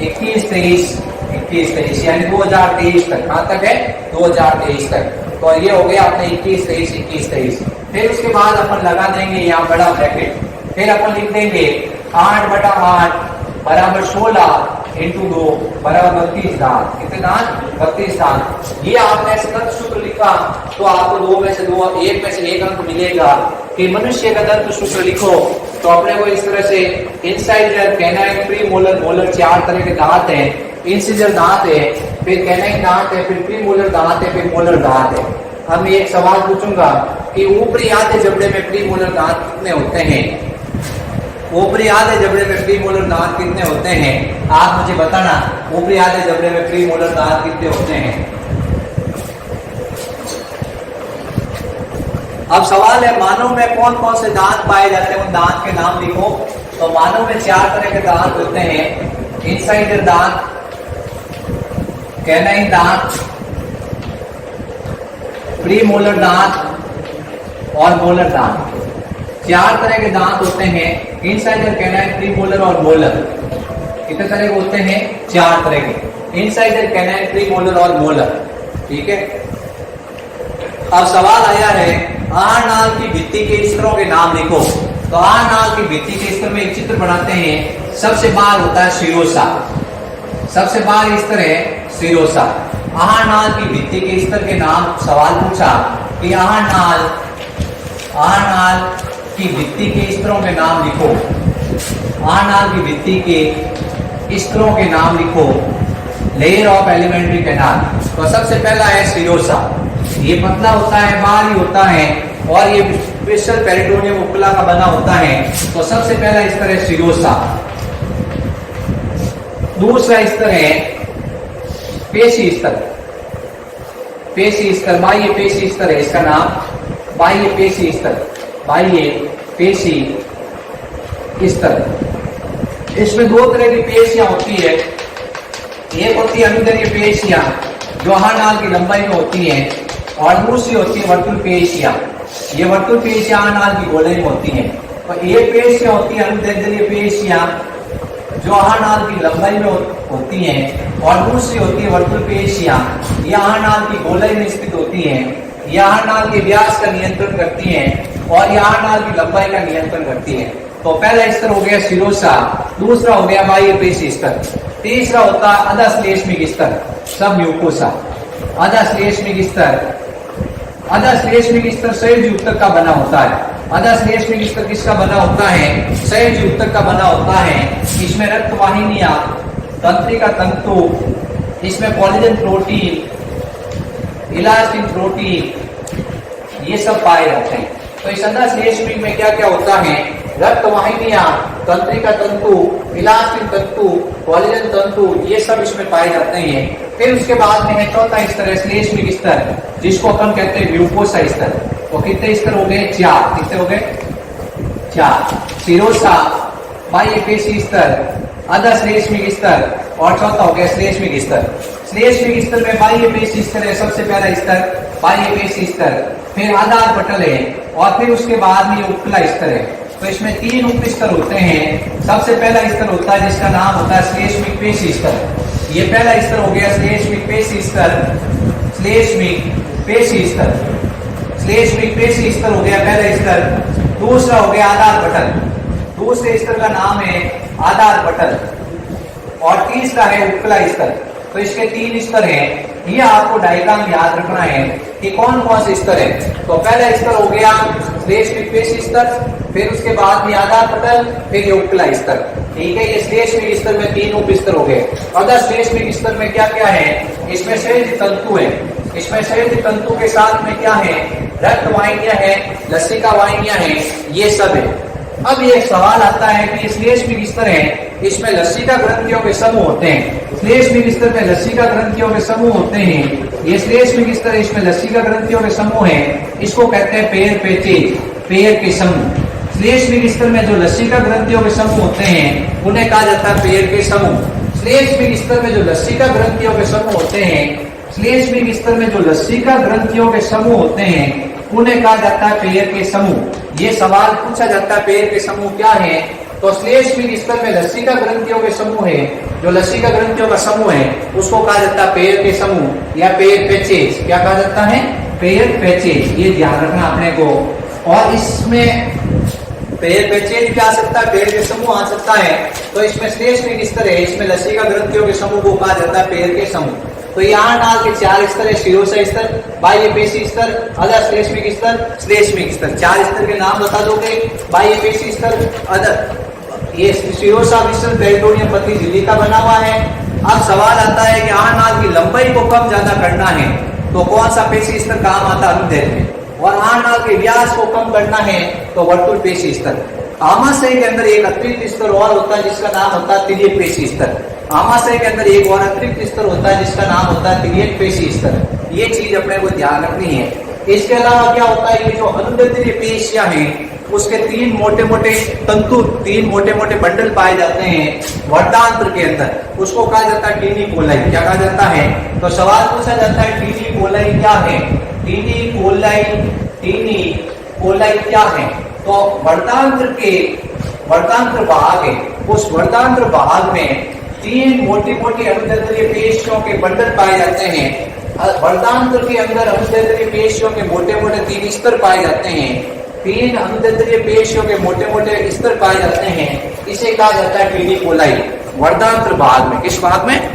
A: 21 23 21 23 यानी 2023 तक। कहां तक है? 2023 तक। तो ये हो गया अपने 21 23 21 23। फिर उसके बाद अपन लगा देंगे यहाँ बड़ा ब्रैकेट। फिर अपन लिख देंगे 8/8 बराबर 16 इंटू 2 बराबर 32 दांत। कितने दांत? 32 दांत। ये आपने दंत सूत्र लिखा तो आपको 2 में से 2 1 में से 1 अंक मिलेगा कि मनुष्य का दंत सूत्र लिखो तो अपने को इस तरह से incisor, canine, pre molar, molar 4 तरह के दांत हैं। इंसिजर दांत है, फिर कैनाइन दांत है, फिर प्री मोलर दांत है, फिर मोलर दांत है। अब मैं एक सवाल पूछूंगा कि ऊपरी आधे जबड़े में प्री मोलर दांत कितने होते हैं? ऊपरी आधे जबड़े में प्री मोलर दांत कितने होते हैं? आप मुझे बताना, ऊपरी आधे जबड़े में प्री मोलर दांत कितने होते हैं? अब सवाल है मानव में कौन कौन से दांत पाए जाते हैं, उन दांत के नाम लिखो। तो मानव में 4 तरह के दांत होते हैं। इंसाइडर दांत, कैनाइन दांत, प्री मोलर दांत और मोलर दांत। 4 तरह के दांत होते हैं, इंसाइडर, कैनाइन, प्री मोलर और मोलर। कितने तरह के होते हैं? 4 तरह के, इंसाइडर, कैनाइन, प्री मोलर और मोलर। ठीक है। अब सवाल आया है आहारनाल की भित्ति के स्तरों के नाम लिखो। तो आहारनाल की भित्ति के स्तर में एक चित्र बनाते हैं। सबसे बाहर होता है शिरोसा, सबसे बाहर स्तर है शिरोसा। आहारनाल की भित्ति के स्तर के नाम सवाल पूछा कि आहारनाल की भित्ति के स्तरों के नाम लिखो। आहारनाल की भित्ति के स्तरों के नाम लिखो। Layer of alimentary canal. तो सबसे पहला है शिरोसा। ये पतला होता है, बाहरी होता है और ये स्पेशल पेरिटोनियम उपला का बना होता है। तो सबसे पहला स्तर है शिरोसा। दूसरा स्तर है पेशी स्तर। पेशी स्तर, बाह्य पेशी स्तर है इसका नाम, बाह्य पेशी स्तर, बाह्य पेशी स्तर। इसमें 2 तरह की पेशियां होती है। एक होती है अनुदैर्घ्य पेशियां जो आहारनाल की लंबाई में होती हैं और दूसरी होती है वर्तुल पेशियां। ये वर्तुल पेशियां आहारनाल की गोलाई में होती हैं। और ये पेशियां होती है अनुदैर्घ्य पेशियां जो आहारनाल की लंबाई में होती हैं और दूसरी होती है वर्तुल पेशियां। ये आहारनाल की गोलाई में स्थित होती हैं। ये आहारनाल के व्यास का नियंत्रण करती हैं और ये आहारनाल की लंबाई का नियंत्रण करती हैं। तो पहला स्तर हो गया शिरोसा, दूसरा हो गया बाह्य पेशी स्तर, तीसरा होता है अधश्लेष्मिक स्तर, सब म्यूकोसा। अधश्लेष्मिक स्तर, अधश्लेष्मिक स्तर संयोजी ऊतक का बना होता है। अधश्लेष्मिक स्तर किसका बना होता है? संयोजी ऊतक का बना होता है। इसमें रक्त वाहिनियां, तंत्रिका तंतु, इसमें कोलेजन प्रोटीन, इलास्टिन प्रोटीन, ये सब पाए जाते हैं। तो इस अधश्लेष्मिक में क्या क्या होता है? रक्त वाहिनियां, तंत्रिका तंतु, इलास्टिन तंतु, कोलेजन तंतु, ये सब इसमें पाए जाते हैं। फिर उसके बाद में है चौथा स्तर है श्लेष्मिक स्तर, जिसको अपन कहते हैं म्यूकोसा स्तर। तो कितने स्तर हो गए? 4। कितने हो गए? 4। शिरोसा, बाह्य पेशी स्तर, अधश्लेष्मिक स्तर और चौथा हो गया श्लेष्मिक स्तर। श्लेष्मिक स्तर में बाह्य पेशी स्तर है सबसे पहला स्तर, बाह्य पेशी स्तर, फिर आधार पटल है और फिर उसके बाद में उपला स्तर है। तो इसमें 3 उप स्तर होते हैं। सबसे पहला स्तर होता है जिसका नाम होता है श्लेष्मिक पेशी स्तर। ये पहला स्तर हो गया श्लेष्मिक पेशी स्तर, श्लेष्मिक पेशी स्तर, श्लेष्मिक पेशी स्तर हो गया पहला स्तर। दूसरा हो गया आधार पटल, दूसरे स्तर का नाम है आधार पटल और तीसरा है उपला स्तर। तो इसके 3 स्तर हैं। ये आपको डायग्राम याद रखना है कि कौन कौन से स्तर है। तो पहला स्तर हो गया श्लेष्मिक पेशी स्तर, फिर उसके बाद में आधार पटल, फिर ये उपला स्तर। ठीक है। ये श्लेष्मिक स्तर में 3 उप स्तर हो गए। अधश्लेष्मिक स्तर में क्या क्या है? इसमें संयोजी तंतु है। इसमें संयोजी तंतु के साथ में क्या है? रक्त वाहिनियां है, लसिका वाहिनियां हैं, ये सब है। अब ये सवाल आता है कि श्लेष्मिक स्तर है, इसमें लसिका ग्रंथियों के समूह होते हैं। श्लेष्मिक स्तर में लसिका ग्रंथियों के समूह होते हैं। ये श्लेष्मिक स्तर है, इसमें लसिका ग्रंथियों के समूह है, इसको कहते हैं पेयर पेचेज, पेयर के समूह। श्लेष्मिक स्तर में जो लसिका ग्रंथियों के समूह होते हैं उन्हें कहा जाता है पेयर के समूह। श्लेष्मिक स्तर में जो लसिका ग्रंथियों के समूह होते हैं, श्लेष्मिक स्तर में जो लसिका ग्रंथियों के समूह होते हैं उन्हें कहा जाता है पेयर के समूह। ये सवाल पूछा जाता है पेयर के समूह क्या है, तो श्लेष्मिक स्तर में लसिका ग्रंथियों के समूह है, जो लसिका ग्रंथियों का समूह है उसको कहा जाता है पेयर के समूह या पेयर पैचेज। क्या कहा जाता है? Pair patches. ये ध्यान रखना अपने को। और इसमें पेयर पैचेज क्या आ सकता है? पेयर के समूह आ सकता है। तो इसमें श्लेष्मिक स्तर है, इसमें लसिका ग्रंथियों के समूह को कहा जाता है पेयर के समूह। तो यहाँ नाल के 4 स्तर है, शिरोसा स्तर, बाह्य पेशी स्तर, अधर श्लेष्मिक स्तर, श्लेष्मिक स्तर। 4 स्तर के नाम बता दोगे? बाह्य पेशी स्तर, अधर। ये शिरोसा मिश्रण पेरिटोनियम पतली झिल्ली का बना हुआ है। अब सवाल आता है कि नाल की लंबाई को कम ज्यादा करना है तो कौन सा पेशी स्तर काम आता है अनुदैर्ध्य में, और नाल के व्यास को कम करना है तो वर्तुल पेशी स्तर। आमाशय के अंदर एक अतिरिक्त स्तर और होता है जिसका नाम होता है तिर्यक पेशी स्तर। आमाशय के अंदर एक और अतिरिक्त स्तर होता है जिसका नाम होता है तिर्यक पेशी स्तर। ये चीज अपने को ध्यान रखनी है। इसके अलावा क्या होता है, ये जो अनुदैर्ध्य पेशियां हैं उसके 3 मोटे मोटे तंतु, 3 मोटे मोटे बंडल पाए जाते हैं वर्धांत्र के अंदर, उसको कहा जाता है टीनी कोलाई। क्या कहा जाता है? तो सवाल पूछा जाता है टीनी कोलाई क्या है? टीनी कोलाई क्या है? तो वर्धांत्र भाग है, उस वर्धांत्र भाग में 3 मोटी मोटी अनुदैर्ध्य पेशियों के बंडल पाए जाते हैं। वर्धांत्र के अंदर अनुदैर्ध्य पेशियों के मोटे मोटे 3 स्तर पाए जाते हैं। 3 अनुदैर्ध्य पेशियों के मोटे मोटे स्तर पाए जाते हैं। इसे कहा जाता है टीनी कोलाई। वर्धांत्र भाग में, किस भाग में?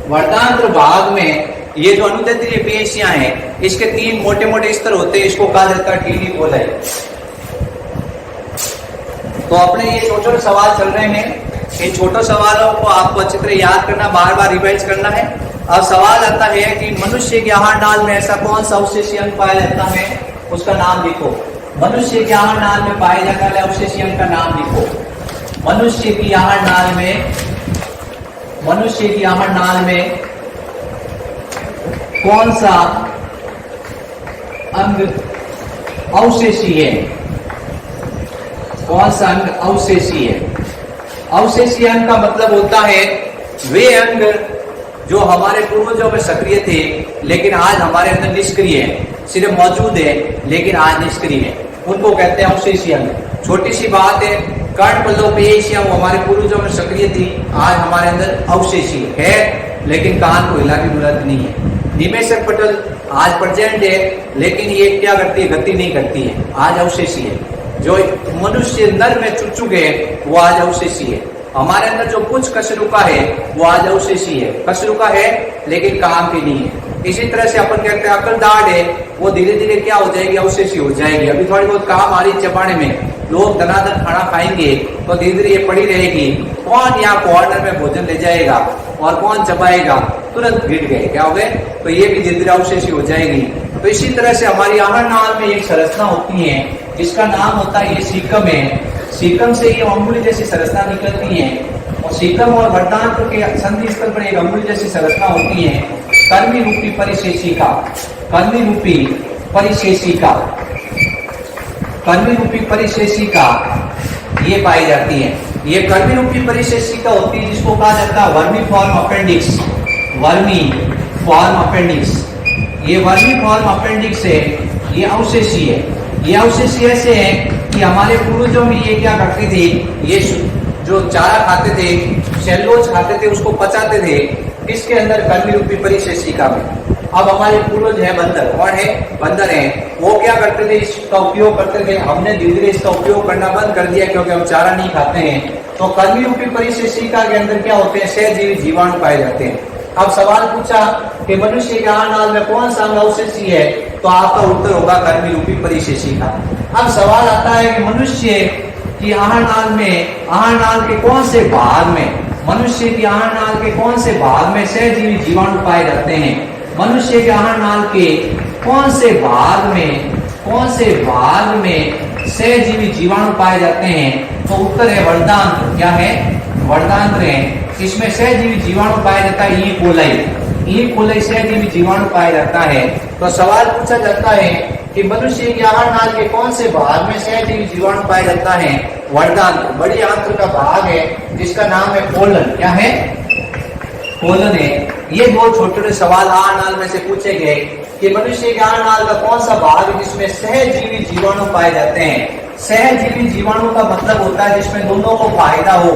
A: वर्धांत्र भाग में ये जो अनुदैर्ध्य पेशियां हैं इसके 3 मोटे मोटे स्तर होते हैं, इसको कहा जाता है टीनी कोलाई। तो अपने ये छोटे छोटे सवाल चल रहे हैं, इन छोटे सवालों को आपको अच्छी तरह याद करना, बार बार रिवाइज करना है। अब सवाल आता है कि मनुष्य के आहार नाल में ऐसा कौन सा अवशेषी अंग पाया जाता है, उसका नाम लिखो। मनुष्य के आहार नाल में पाए जाने वाले अवशेषी अंग का नाम लिखो। मनुष्य की आहार नाल में कौन सा अंग अवशेषी है? कौन सा अंग अवशेषी है? अवशेषी अंग का मतलब होता है वे अंग जो हमारे पूर्वजों में सक्रिय थे लेकिन आज हमारे अंदर निष्क्रिय है, सिर्फ मौजूद है लेकिन आज निष्क्रिय है, उनको कहते हैं अवशेषी अंग। छोटी सी बात है, कर्ण पल्लव पेशियां वो हमारे पूर्वजों में सक्रिय थी, आज हमारे अंदर अवशेषी है लेकिन कान को हिला की जरूरत नहीं है। निमेषक पटल आज प्रेजेंट है लेकिन ये क्या करती है? गति नहीं करती है, आज अवशेषी है। जो मनुष्य नर में चुचुक है वो आज अवशेषी है। हमारे अंदर जो कुछ कशरुका है वो आज अवशेषी है, कशरुका है लेकिन काम की नहीं है। इसी तरह से अपन कहते हैं अकल दाढ़ है, वो धीरे धीरे क्या हो जाएगी? अवशेषी हो जाएगी। अभी थोड़ी बहुत काम आ रही चबाने में, लोग धनाधन खाना खाएंगे तो धीरे धीरे ये पड़ी रहेगी। कौन यहाँ कॉर्नर में भोजन ले जाएगा और कौन चबाएगा? तुरंत गिर गए, क्या हो गए? तो ये भी धीरे धीरे अवशेषी हो जाएगी। तो इसी तरह से हमारी आहार नाल में एक संरचना होती है जिसका नाम होता है ये सीकम है। सीकम से ये अंगुली जैसी संरचना निकलती है और सीकम और वर्धांत्र के संधि स्थल पर एक अंगुली जैसी संरचना होती है। कर्मी रूपी परिशेषिका, कर्मी रूपी परिशेषिका ये पाई जाती है। ये कर्मी रूपी परिशेषिका होती है जिसको कहा जाता है वर्मीफॉर्म अपेंडिक्स। वर्मीफॉर्म अपेंडिक्स, ये वर्मीफॉर्म अपेंडिक्स है, ये अवशेषी है। ये अवशेषी ऐसे है कि हमारे पूर्वजों में ये क्या करते थे, ये जो चारा खाते थे, सेलुलोज खाते थे, उसको पचाते थे इसके अंदर कर्मी रूपी परिशेषिका में। अब हमारे पूर्वज है बंदर, कौन है? बंदर है। वो क्या करते थे? इसका उपयोग करते थे। हमने धीरे धीरे इसका उपयोग करना बंद कर दिया क्योंकि हम चारा नहीं खाते हैं। तो कर्मी रूपी परिशेषिका के अंदर क्या होते हैं? सहजीवी जीवाणु पाए जाते हैं। अब सवाल पूछा कि मनुष्य के आहार नाल में कौन सा अंग अवशेषी है, तो आपका उत्तर होगा कर्मी रूपी परिशेषिका। अब सवाल आता है कि मनुष्य की आहार नाल के कौन से भाग में, मनुष्य की आहार नाल के कौन से भाग में सहजीवी जीवाणु पाए जाते हैं? मनुष्य के आहार नाल के कौन से भाग में सहजीवी जीवाणु पाए जाते हैं? तो उत्तर है वर्धांत्र। क्या है? वर्धांत्र है। इसमें सहजीवी जीवाणु पाया जाता है ई कोलाई। ई कोलाई सहजीवी जीवाणु पाया जाता है। तो सवाल पूछा जाता है कि मनुष्य के आहार नाल के कौन से भाग में सहजीवी जीवाणु पाया जाता है? वर्धांत्र, बड़ी आंत्र का भाग है जिसका नाम है कोलन। क्या है? कोलन है। ये दो छोटे छोटे सवाल आहार नाल में से पूछे गए कि मनुष्य के आहार नाल का कौन सा भाग है जिसमें सहजीवी जीवाणु पाए जाते हैं? सहजीवी जीवाणु का मतलब होता है जिसमें दोनों को फायदा हो।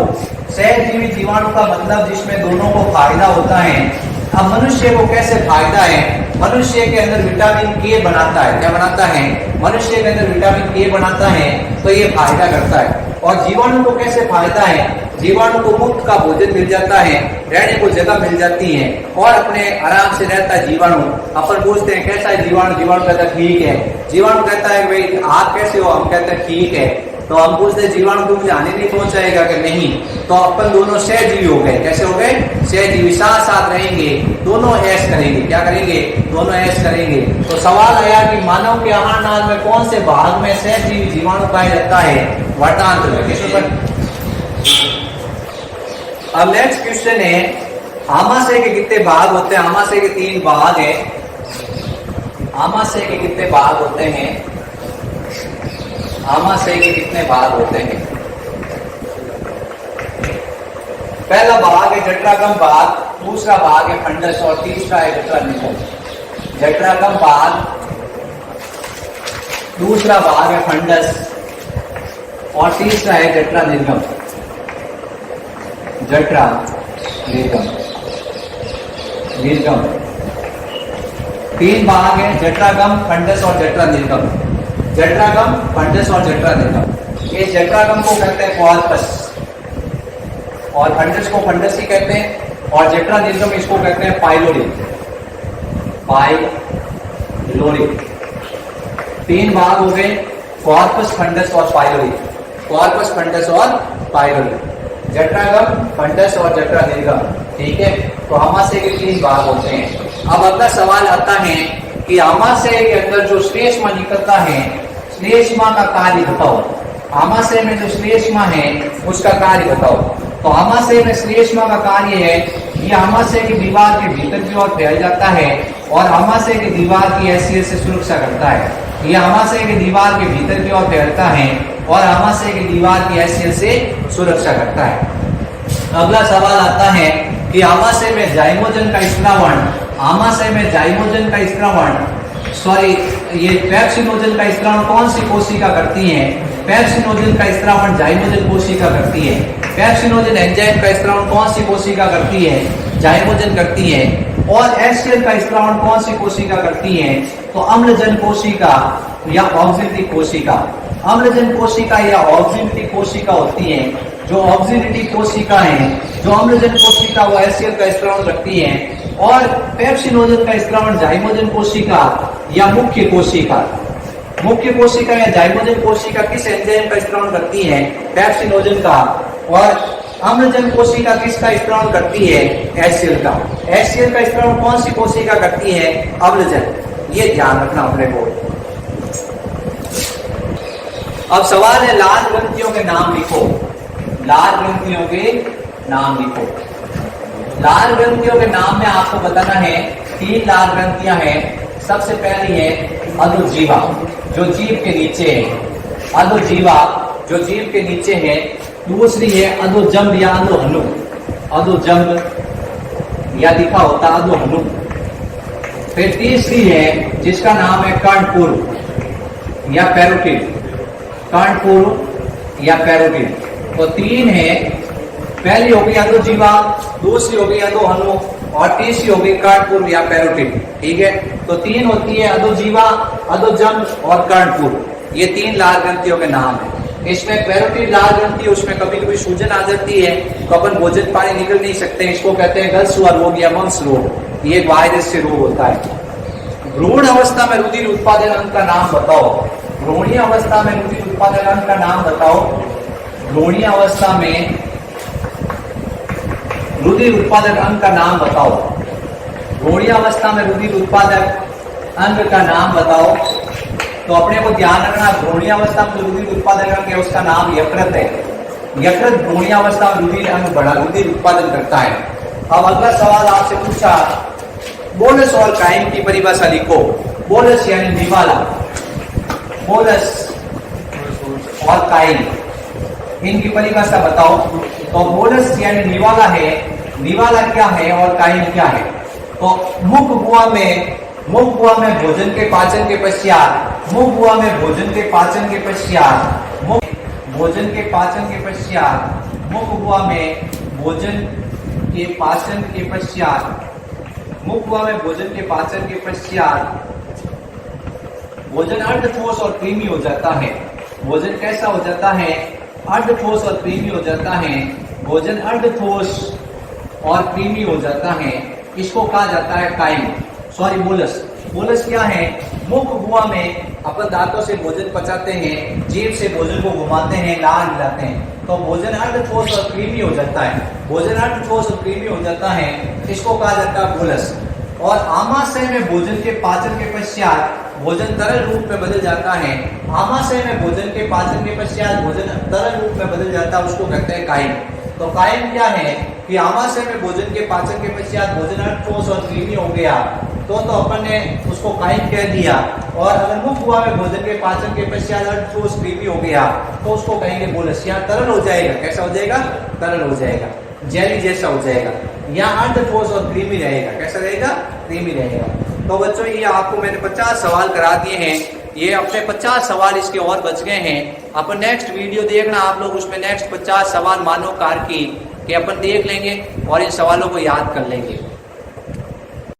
A: सहजीवी जीवाणु का मतलब जिसमें दोनों को फायदा होता है। अब मनुष्य को कैसे फायदा है? मनुष्य के अंदर विटामिन के बनाता है। क्या बनाता है? मनुष्य के अंदर विटामिन के बनाता है, तो ये फायदा करता है। और जीवाणु को कैसे फायदा है? जीवाणु को मुफ्त का भोजन मिल जाता है, रहने को जगह मिल जाती है और अपने आराम से रहता है जीवाणु। अपन पूछते हैं कैसा है जीवाणु? जीवाणु कहता है ठीक है। जीवाणु कहता है भाई आप कैसे हो? हम कहते हैं ठीक है। तो हम पूछते हैं जीवाणु को मुझे हानि नहीं पहुंचाएगा कि नहीं? तो अपन दोनों सहजीवी हो गए। कैसे हो गए? सहजीवी, साथ साथ रहेंगे, दोनों ऐश करेंगे। क्या करेंगे? दोनों ऐश करेंगे। तो सवाल आया कि मानव के आहार नाल में कौन से भाग में सहजीवी जीवाणु पाया जाता है? वर्धांत्र में। किस पर? अब नेक्स्ट क्वेश्चन है, आमाशय के कितने भाग होते हैं? आमाशय के 3 भाग है। आमाशय के कितने भाग होते हैं? आमाशय के कितने भाग होते हैं? पहला भाग है जठरागम भाग, दूसरा भाग है फंडस और तीसरा है जठरानिगम। जठरागम भाग, दूसरा भाग है फंडस और तीसरा है जठरानिगम। जठरा निर्गम, निर्गम 3 भाग है, जठरागम, फंडस और जठरानिगम। जठरागम, फंडस और जठरानिगम। ये जठरागम को कहते हैं कॉर्पस और फंडस को फंडस ही कहते हैं और जठरानिगम इसको कहते हैं पाइलोरी। पाइलोरी 3 भाग हो गए, कॉर्पस, फंडस और पाइलोरी। कॉर्पस, फंडस और पाइलोरी, जठरागम, फंडस और जठरानिगम। ठीक है, तो आमाशय के 3 भाग होते हैं। अब अगला सवाल आता है कि आमाशय के अंदर जो श्लेष्मा निकलता है, श्लेष्मा का कार्य बताओ। आमाशय में जो श्लेष्मा है उसका कार्य बताओ। तो आमाशय में श्लेष्मा का कार्य है, ये आमाशय की दीवार के भीतर की ओर फैल जाता है और आमाशय की दीवार की हैसियत से सुरक्षा करता है। ये आमाशय की दीवार के भीतर की ओर फैलता है और आमाशय की दीवार की हैसियत से सुरक्षा करता है। अगला सवाल आता है कि आमाशय में जाइमोजन का स्त्रावण, आमाशय में जाइमोजन का स्त्रावण, सॉरी ये पेप्सिनोजन का स्त्रावण कौन सी कोशिका करती है? पेप्सिनोजन का स्त्रावण जाइमोजन कोशिका करती है। पेप्सिनोजन एंजाइम का स्त्रावण कौन सी कोशिका करती है? जाइमोजन करती है। और एचसीएल का स्त्रावण कौन सी कोशिका करती है? तो अम्लजन कोशिका या ऑक्सिलिटी कोशिका। अम्लजन कोशिका या ऑक्सिलिटी कोशिका होती है। जो ऑक्सिलिटी कोशिका है, जो अम्लजन कोशिका वो एचसीएल का स्त्रावण रखती है और पेप्सिनोजन का स्त्रावण जाइमोजन कोशिका या मुख्य कोशिका। मुख्य कोशिका या जाइमोजन कोशिका किस एंजाइम का स्त्रावण करती है? पेप्सिनोजन का। और अम्लजन कोशिका किसका स्त्रावण करती है? एचसीएल का। एचसीएल का स्त्रावण कौन सी कोशिका करती है? अम्लजन। ये ध्यान रखना अपने को। अब सवाल है लाल ग्रंथियों के नाम लिखो। लाल ग्रंथियों के नाम लिखो। लाल ग्रंथियों के नाम में आपको बताना है 3 लाल ग्रंथियां हैं। सबसे पहली है अधोजीवा, जो जीभ के नीचे है। अधोजीवा जो जीभ के नीचे है। दूसरी है अधोजंब या अधोहनु। अधोजंब या लिखा होता अधोहनु। फिर तीसरी है जिसका नाम है कर्णपूर्व या पैरोटिड। कर्णपूर्व या पैरोटिड। तो 3 है, पहली होगी अधोजीवा, दूसरी होगी अधोहनु और तीसरी होगी कर्णपूर्व या पैरोटिड। ठीक है, तो 3 होती है अधोजीवा, अधोजंब और कर्णपूर्व। ये 3 लाल ग्रंथियों के नाम है। इसमें पैरोटिड लाल ग्रंथि, उसमें कभी कभी सूजन आ जाती है तो अपन भोजन पानी निकल नहीं सकते, इसको कहते हैं गलसुआ रोग या मंस रोग। ये वायरस से रोग होता है। भ्रूण अवस्था में रुधिर उत्पादन अंग का नाम बताओ। भ्रूणीय अवस्था में रुधिर उत्पादन अंग का नाम बताओ। भ्रूणीय अवस्था में रुधिर उत्पादक अंग का नाम बताओ। भ्रूणीय अवस्था में रुधिर उत्पादक अंग का नाम बताओ। तो अपने को ध्यान रखना, भ्रूणीय अवस्था में रुधिर उत्पादन करके उसका नाम यकृत है। यकृत भ्रूणीय अवस्था में रुधिर उत्पादन करता है। अब अगला सवाल आपसे पूछा, बोलस और काइम की परिभाषा लिखो। बोलस यानी निवाला, बोलस और काइम, इनकी परिभाषा बताओ। तो बोलस यानी निवाला है, निवाला क्या है और काइम क्या है? तो मुख गुहा में भोजन के पाचन के पश्चात, मुख गुहा में भोजन के पाचन के पश्चात, भोजन के पाचन के पश्चात, मुख गुहा में भोजन के पाचन के पश्चात, मुख गुहा में भोजन के पाचन के पश्चात भोजन अर्धठोस और क्रीमी हो जाता है। भोजन कैसा हो जाता है? अर्धठोस और क्रीमी हो जाता है। भोजन अर्धठोस और क्रीमी हो जाता है, इसको कहा जाता है काइम, सॉरी बोलस। बोलस क्या है? मुख गुहा में अपन दांतों से भोजन पचाते हैं, जीभ से भोजन को घुमाते हैं, लार हिलाते हैं, तो भोजन अर्धठोस और क्रीमी हो जाता है। भोजन अर्धठोस और क्रीमी हो जाता है, इसको कहा जाता है बोलस। और आमाशय में भोजन के पाचन के पश्चात भोजन तरल रूप में बदल जाता है। आमाशय में भोजन के पाचन के पश्चात भोजन तरल रूप में बदल जाता है, उसको कहते हैं काइम। तो काइम क्या है कि आमाशय में भोजन के पाचन के पश्चात भोजन अर्धठोस और क्रीमी हो गया तो अपन ने उसको काइम कह दिया। और अगर मुख गुहा में भोजन के पाचन के पश्चात अर्धठोस क्रीमी हो गया तो उसको कहेंगे बोलस। या तरल हो जाएगा, कैसा हो जाएगा? तरल हो जाएगा, जेली जैसा हो जाएगा। यहाँ अर्धठोस और क्रीमी रहेगा, कैसा रहेगा? क्रीमी रहेगा। तो बच्चों ये आपको मैंने 50 सवाल करा दिए हैं, ये अपने 50 सवाल इसके और बच गए हैं। अपन नेक्स्ट वीडियो देखना आप लोग, उसमें नेक्स्ट 50 सवाल मानव कार की कि अपन देख लेंगे और इन सवालों को याद कर लेंगे।